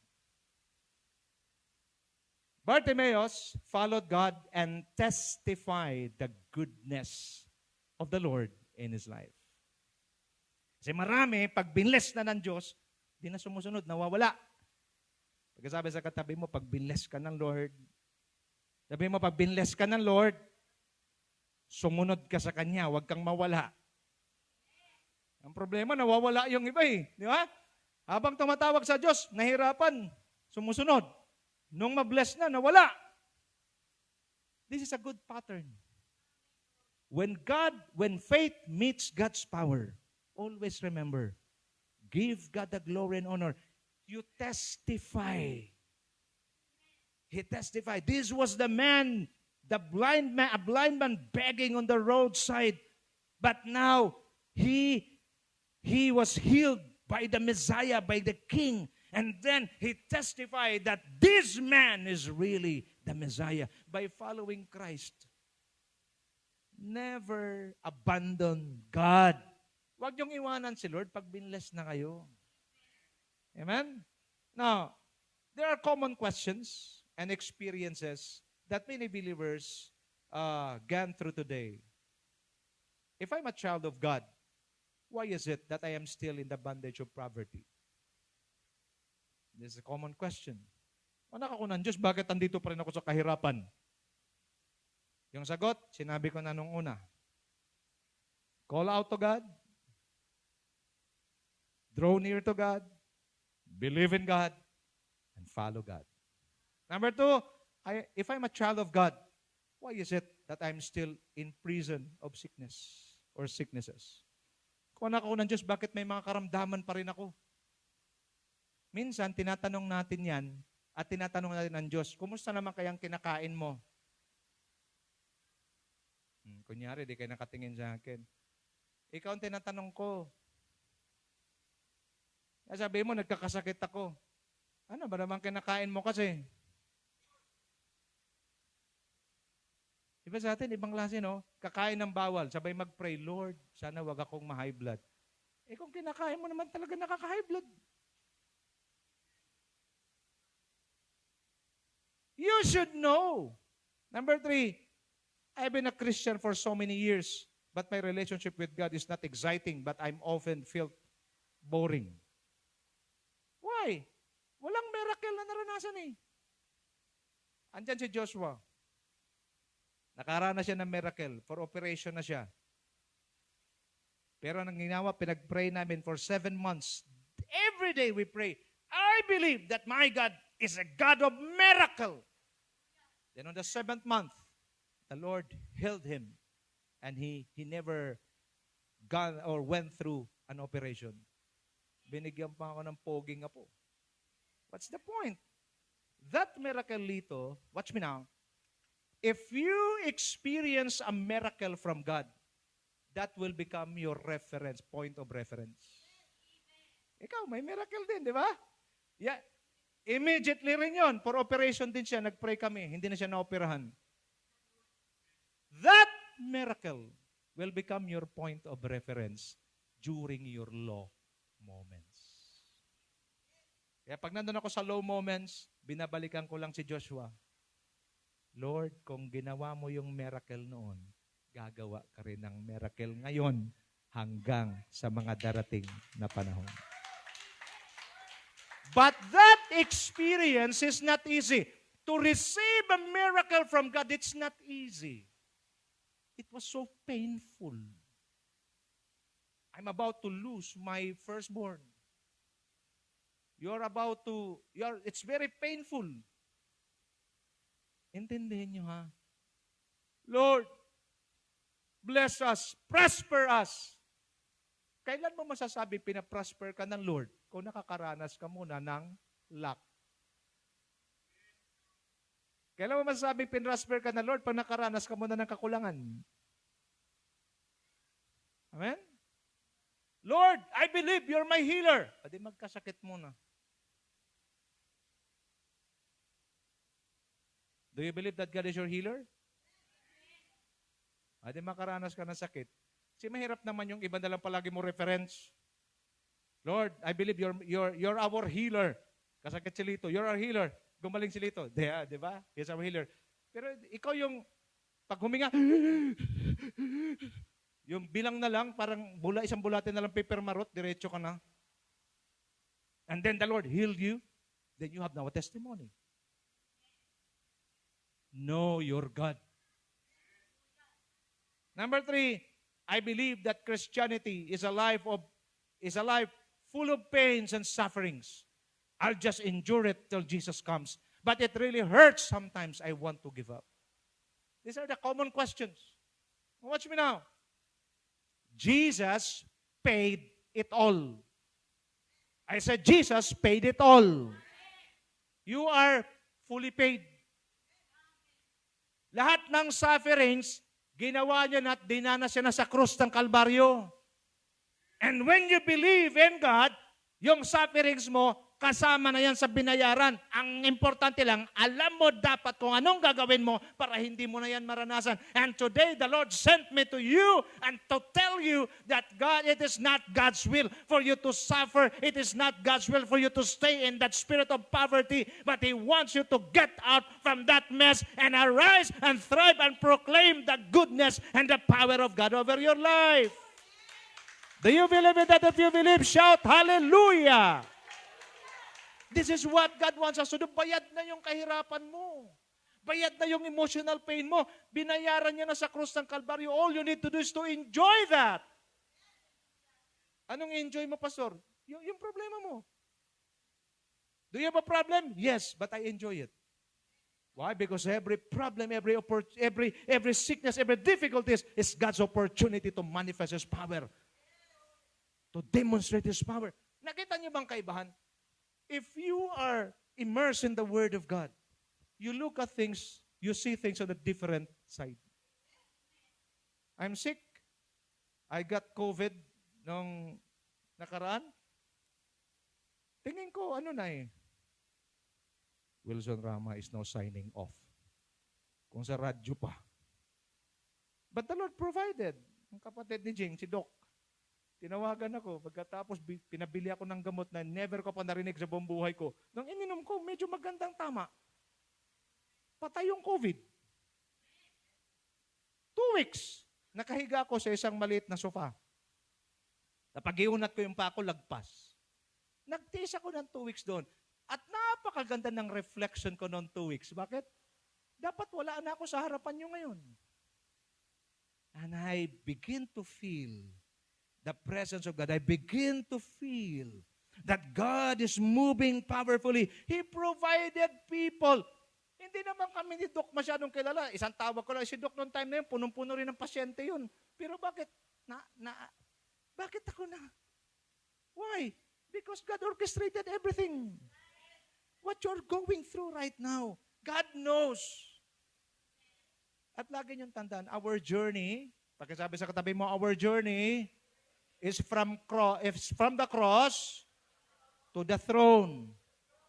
Bartimaeus followed God and testified the goodness of the Lord in his life. Kasi marami, pag binless na ng Diyos, di na sumusunod, nawawala. Pagkasabi sa katabi mo, pag binless ka ng Lord, sabi mo, pag binless ka ng Lord, sumunod ka sa Kanya, huwag kang mawala. Ang problema, nawawala yung iba eh. Di ba? Habang tumatawag sa Diyos, nahirapan, sumusunod. Nung mabless na, nawala. This is a good pattern. When faith meets God's power, always remember, give God the glory and honor. You testify. He testified. This was the man, a blind man begging on the roadside. But now, he was healed by the Messiah, by the King. And then he testified that this man is really the Messiah by following Christ. Never abandon God. Huwag niyong iwanan si Lord pag binless na kayo. Amen? Now, there are common questions and experiences that many believers gone through today. If I'm a child of God, why is it that I am still in the bondage of poverty? This is a common question. Anak ako ng Diyos, bakit andito pa rin ako sa kahirapan? Yung sagot, sinabi ko na nung una. Call out to God. Draw near to God. Believe in God. And follow God. Number two, if I'm a child of God, why is it that I'm still in prison of sickness or sicknesses? Kung anak ako ng Diyos, bakit may mga karamdaman pa rin ako? Minsan, tinatanong natin yan at tinatanong natin ng Diyos, kumusta naman kayang kinakain mo? Kunyari, di kayo nakatingin sa akin. Ikaw ang tinatanong ko. Sabi mo, nagkakasakit ako. Ano ba naman kinakain mo kasi? Iba sa atin, ibang klase, no? Kakain ng bawal, sabay mag-pray, Lord, sana wag akong ma-high blood. Kung kinakain mo naman talaga nakaka-high blood. You should know. Number three, I've been a Christian for so many years, but my relationship with God is not exciting, but I'm often felt boring. Why? Walang miracle na naranasan eh. Andyan si Joshua. Nakaranas siya ng miracle. For operation na siya. Pero nang ginawa, pinag-pray namin for 7 months. Every day we pray. I believe that my God is a God of miracle. Then on the 7th month, the Lord healed him. And he never gone or went through an operation. Binigyan pa ako ng poging apo. What's the point? That miracle dito, watch me now, if you experience a miracle from God, that will become your reference, point of reference. Ikaw, may miracle din, di ba? Yeah. Immediately rin yun. For operation din siya, nag-pray kami. Hindi na siya na-operahan. That miracle will become your point of reference during your low moments. Kaya pag nandun ako sa low moments, binabalikan ko lang si Joshua. Lord, kung ginawa mo yung miracle noon, gagawa ka rin ng miracle ngayon hanggang sa mga darating na panahon. But that experience is not easy. To receive a miracle from God, it's not easy. It was so painful. I'm about to lose my firstborn. It's very painful. Intindihin nyo ha. Lord, bless us, prosper us. Kailan mo masasabi pinaprosper ka ng Lord? Kung nakakaranas ka muna ng lack. Kailan mo masasabi pinrosper ka ng Lord pag nakaranas ka muna ng kakulangan? Amen? Lord, I believe you're my healer. Pwede magkasakit muna. Do you believe that God is your healer? Pwede makaranas ka ng sakit. Kasi mahirap naman yung iba na lang palagi mo reference. Lord, I believe you're our healer. Kasakit si Lito, you're our healer. gumaling si Lito. Di ba? He's our healer. Pero ikaw yung, pag huminga, yung bilang na lang, parang isang bulate na lang paper marot, diretso ka na. And then the Lord healed you, then you have now a testimony. Know your God. Number 3, I believe that Christianity is a life full of pains and sufferings. I'll just endure it till Jesus comes. But it really hurts sometimes. I want to give up. These are the common questions. Watch me now. Jesus paid it all. I said, Jesus paid it all. You are fully paid. Lahat ng sufferings, ginawa niya na at dinanas niya na sa krus ng Kalbaryo. And when you believe in God, yung sufferings mo, kasama na yan sa binayaran. Ang importante lang, alam mo dapat kung anong gagawin mo para hindi mo na yan maranasan. And today, the Lord sent me to you and to tell you that God, it is not God's will for you to suffer. It is not God's will for you to stay in that spirit of poverty. But He wants you to get out from that mess and arise and thrive and proclaim the goodness and the power of God over your life. Do you believe in that? If you believe, shout hallelujah! This is what God wants us to do. Bayad na yung kahirapan mo. Bayad na yung emotional pain mo. Binayaran niya na sa krus ng Kalbaryo. All you need to do is to enjoy that. Anong enjoy mo, Pastor? Yung problema mo. Do you have a problem? Yes, but I enjoy it. Why? Because every problem, every sickness, every difficulties is God's opportunity to manifest His power. To demonstrate His power. Nakita niyo bang kaibahan? If you are immersed in the Word of God, you look at things, you see things on a different side. I'm sick. I got COVID nung nakaraan. Tingin ko, Wilson Rama is now signing off. Kung sa radyo pa. But the Lord provided. Ang kapatid ni Jing, si Doc, tinawagan ako, pagkatapos pinabili ako ng gamot na never ko pa narinig sa buong buhay ko. Nung ininom ko, medyo magandang tama. Patay yung COVID. 2 weeks, nakahiga ako sa isang maliit na sofa. Napag-iunat ko yung pako, lagpas. Nagtiis ako ng 2 weeks doon. At napakaganda ng reflection ko noong 2 weeks. Bakit? Dapat wala na ako sa harapan nyo ngayon. And I begin to feel the presence of God. I begin to feel that God is moving powerfully. He provided people. Hindi naman kami ni Doc masyadong kilala. Isang tawag ko lang, si Doc noong time na yun, punong-puno rin ng pasyente yun. Pero bakit? Bakit ako na? Why? Because God orchestrated everything. What you're going through right now, God knows. At lagi niyong tandaan, our journey, pagkasabi sa katabi mo, our journey is from the cross to the throne.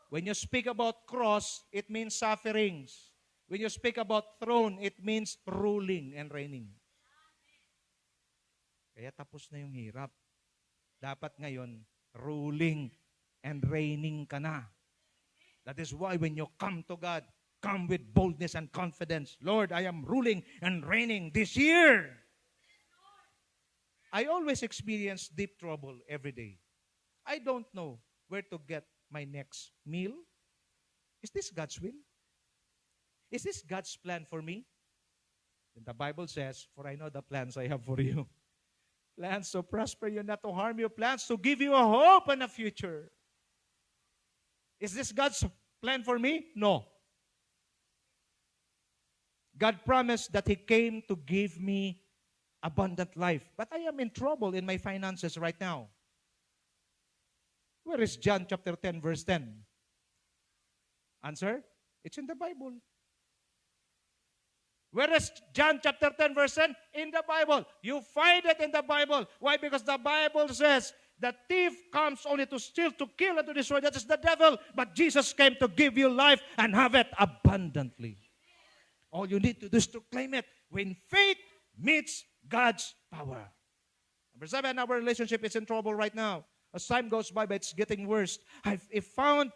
When you speak about cross, it means sufferings. When you speak about throne, it means ruling and reigning. Kaya tapos na yung hirap. Dapat ngayon, ruling and reigning ka na. That is why when you come to God, come with boldness and confidence. Lord, I am ruling and reigning this year. I always experience deep trouble every day. I don't know where to get my next meal. Is this God's will? Is this God's plan for me? Then the Bible says, for I know the plans I have for you. Plans to prosper you, not to harm you. Plans to give you a hope and a future. Is this God's plan for me? No. God promised that He came to give me abundant life. But I am in trouble in my finances right now. Where is John chapter 10, verse 10? Answer? It's in the Bible. Where is John chapter 10, verse 10? In the Bible. You find it in the Bible. Why? Because the Bible says, the thief comes only to steal, to kill, and to destroy. That is the devil. But Jesus came to give you life and have it abundantly. All you need to do is to claim it. When faith meets God's power. Number 7, our relationship is in trouble right now. As time goes by, but it's getting worse. I found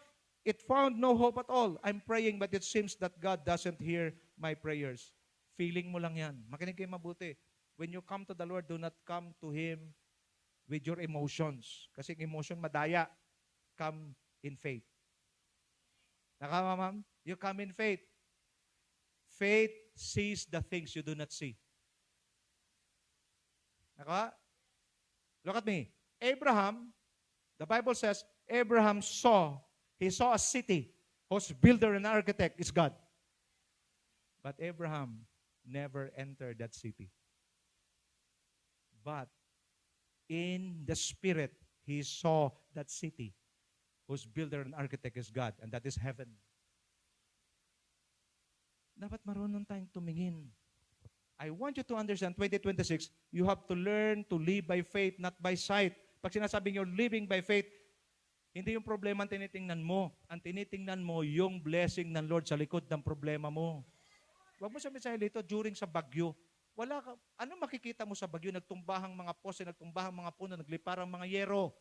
It found no hope at all. I'm praying but it seems that God doesn't hear my prayers. Feeling mo lang yan. Makinig kayo mabuti. When you come to the Lord, do not come to Him with your emotions. Kasi emotion madaya. Come in faith. Nakama, ma'am? You come in faith. Faith sees the things you do not see. Naka? Look at me. Abraham, the Bible says, Abraham he saw a city whose builder and architect is God. But Abraham never entered that city. But in the spirit, he saw that city whose builder and architect is God, and that is heaven. Dapat marunong tayong tumingin. I want you to understand, 2026, you have to learn to live by faith, not by sight. Pag sinasabing you're living by faith, hindi yung problema ang tinitingnan mo. Ang tinitingnan mo, yung blessing ng Lord sa likod ng problema mo. Huwag mo sabihin sa dito, during sa bagyo, ano makikita mo sa bagyo? Nagtumbahang mga poste, nagtumbahang mga puno, nagliparang mga yero.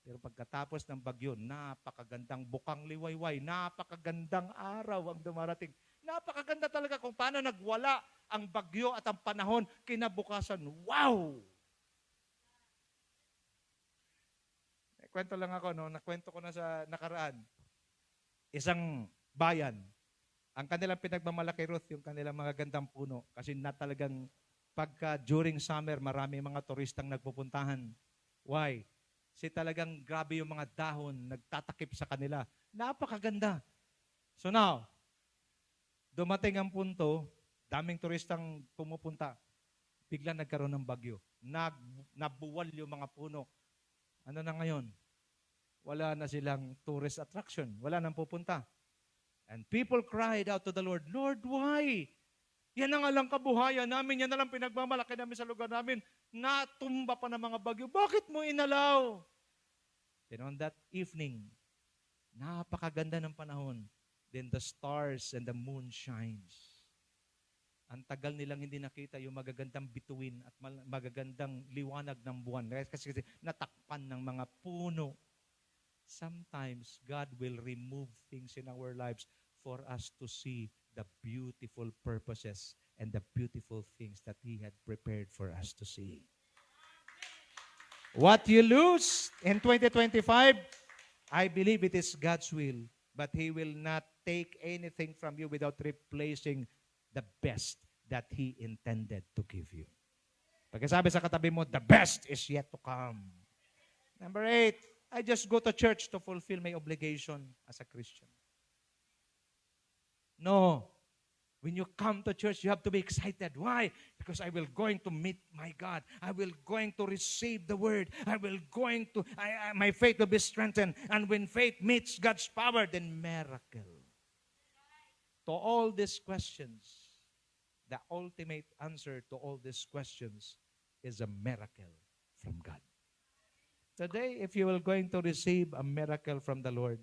Pero pagkatapos ng bagyo, napakagandang bukang liwayway, napakagandang araw ang dumarating. Napakaganda talaga kung paano nagwala ang bagyo at ang panahon kinabukasan. Wow! Kwento lang ako, no? Nakwento ko na sa nakaraan. Isang bayan, ang kanilang pinagmamalaki, Ruth, yung kanilang mga gandang puno. Kasi na talagang pagka during summer, marami mga turistang nagpupuntahan. Why? Kasi talagang grabe yung mga dahon, nagtatakip sa kanila. Napakaganda. So now, dumating ang punto, daming turistang pumupunta. Bigla nagkaroon ng bagyo. Nabuwal yung mga puno. Ano na ngayon? Wala na silang tourist attraction. Wala nang pupunta. And people cried out to the Lord, Lord, why? Yan na nga lang kabuhayan namin, yan na lang pinagmamalaki namin sa lugar namin. Natumba pa ng mga bagyo. Bakit mo inalaw? Then on that evening, napakaganda ng panahon. Then the stars and the moon shines. Ang tagal nilang hindi nakita yung magagandang bituin at magagandang liwanag ng buwan. Kasi natakpan ng mga puno. Sometimes God will remove things in our lives for us to see the beautiful purposes and the beautiful things that He had prepared for us to see. What you lose in 2025, I believe it is God's will, but He will not take anything from you without replacing the best that He intended to give you. Pagkasabi sa katabi mo, the best is yet to come. Number 8, I just go to church to fulfill my obligation as a Christian. No. When you come to church, you have to be excited. Why? Because I will going to meet my God. I will going to receive the word. My faith will be strengthened. And when faith meets God's power, then miracle. To all these questions, the ultimate answer to all these questions is a miracle from God. Today, if you are going to receive a miracle from the Lord,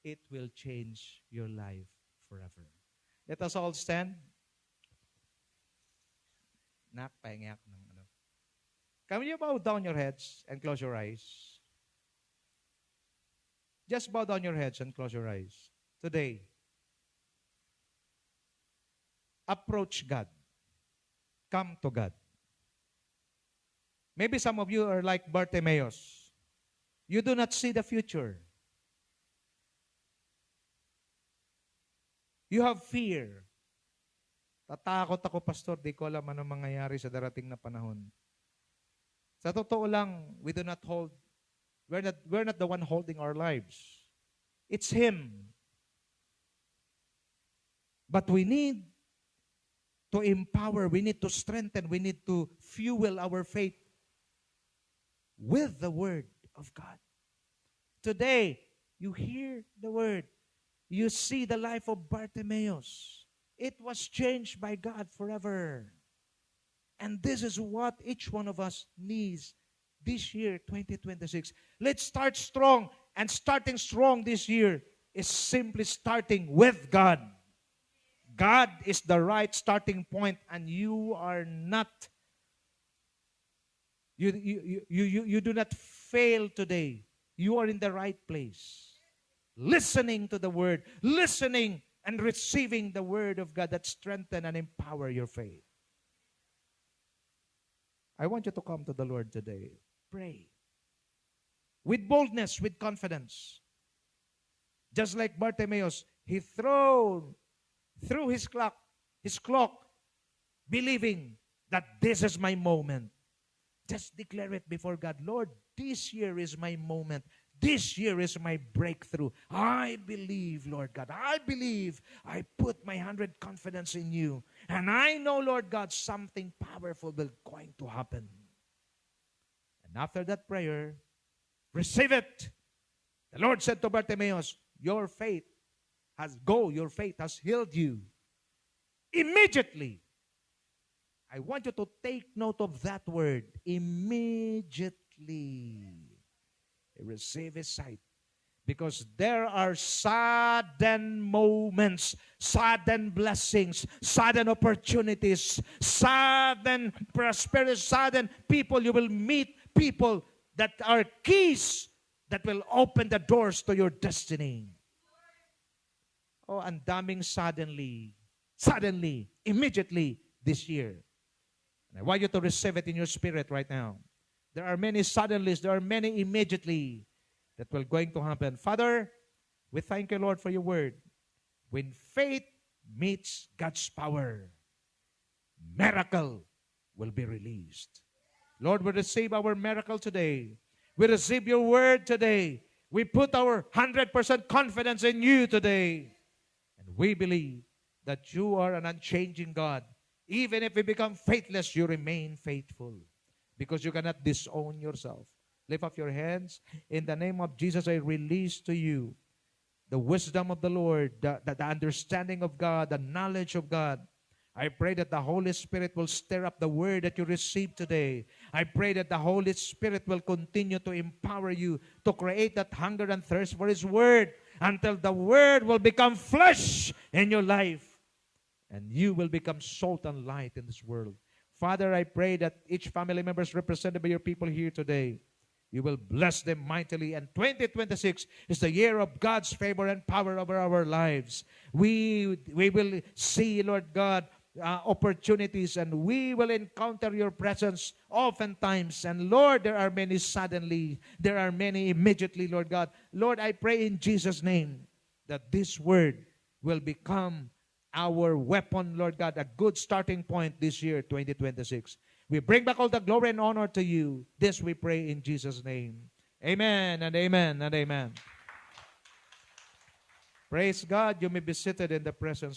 it will change your life forever. Let us all stand. Pahinga ng ano. Can you bow down your heads and close your eyes? Just bow down your heads and close your eyes. Today, approach God. Come to God. Maybe some of you are like Bartimaeus. You do not see the future. You have fear. Tatakot ako, Pastor, di ko alam ano mangyayari sa darating na panahon. Sa totoo lang, we're not the one holding our lives. It's Him. But we need to empower, we need to strengthen, we need to fuel our faith with the Word of God. Today, you hear the Word. You see the life of Bartimaeus. It was changed by God forever. And this is what each one of us needs this year, 2026. Let's start strong. And starting strong this year is simply starting with God. God is the right starting point, and you are not. You do not fail today. You are in the right place. listening to the word, listening and receiving the word of God that strengthen and empower your faith. I want you to come to the Lord today. Pray. With boldness, with confidence. Just like Bartimaeus, he threw his cloak, believing that this is my moment. Just declare it before God. Lord, this year is my moment. This year is my breakthrough. I believe, Lord God. I believe. I put my 100 confidence in you. And I know, Lord God, something powerful will going to happen. And after that prayer, receive it. The Lord said to Bartimaeus, your faith has healed you. Immediately. I want you to take note of that word. Immediately. Receive his sight. Because there are sudden moments, sudden blessings, sudden opportunities, sudden prosperity, sudden people. You will meet people that are keys that will open the doors to your destiny. Oh, ang daming suddenly, immediately this year. And I want you to receive it in your spirit right now. There are many suddenlies, there are many immediately that will going to happen. Father, we thank you, Lord, for your word. When faith meets God's power, miracle will be released. Lord, we receive our miracle today. We receive your word today. We put our 100% confidence in you today. And we believe that you are an unchanging God. Even if we become faithless, you remain faithful. Because you cannot disown yourself. Lift up your hands. In the name of Jesus, I release to you the wisdom of the Lord, the understanding of God, the knowledge of God. I pray that the Holy Spirit will stir up the word that you received today. I pray that the Holy Spirit will continue to empower you to create that hunger and thirst for His word until the word will become flesh in your life. And you will become salt and light in this world. Father, I pray that each family member is represented by your people here today. You will bless them mightily. And 2026 is the year of God's favor and power over our lives. We will see, Lord God, opportunities, and we will encounter your presence oftentimes. And Lord, there are many suddenly, there are many immediately, Lord God. Lord, I pray in Jesus' name that this word will become our weapon, Lord God, a good starting point this year, 2026. We bring back all the glory and honor to you. This we pray in Jesus' name. Amen and amen and amen. Praise God. You may be seated in the presence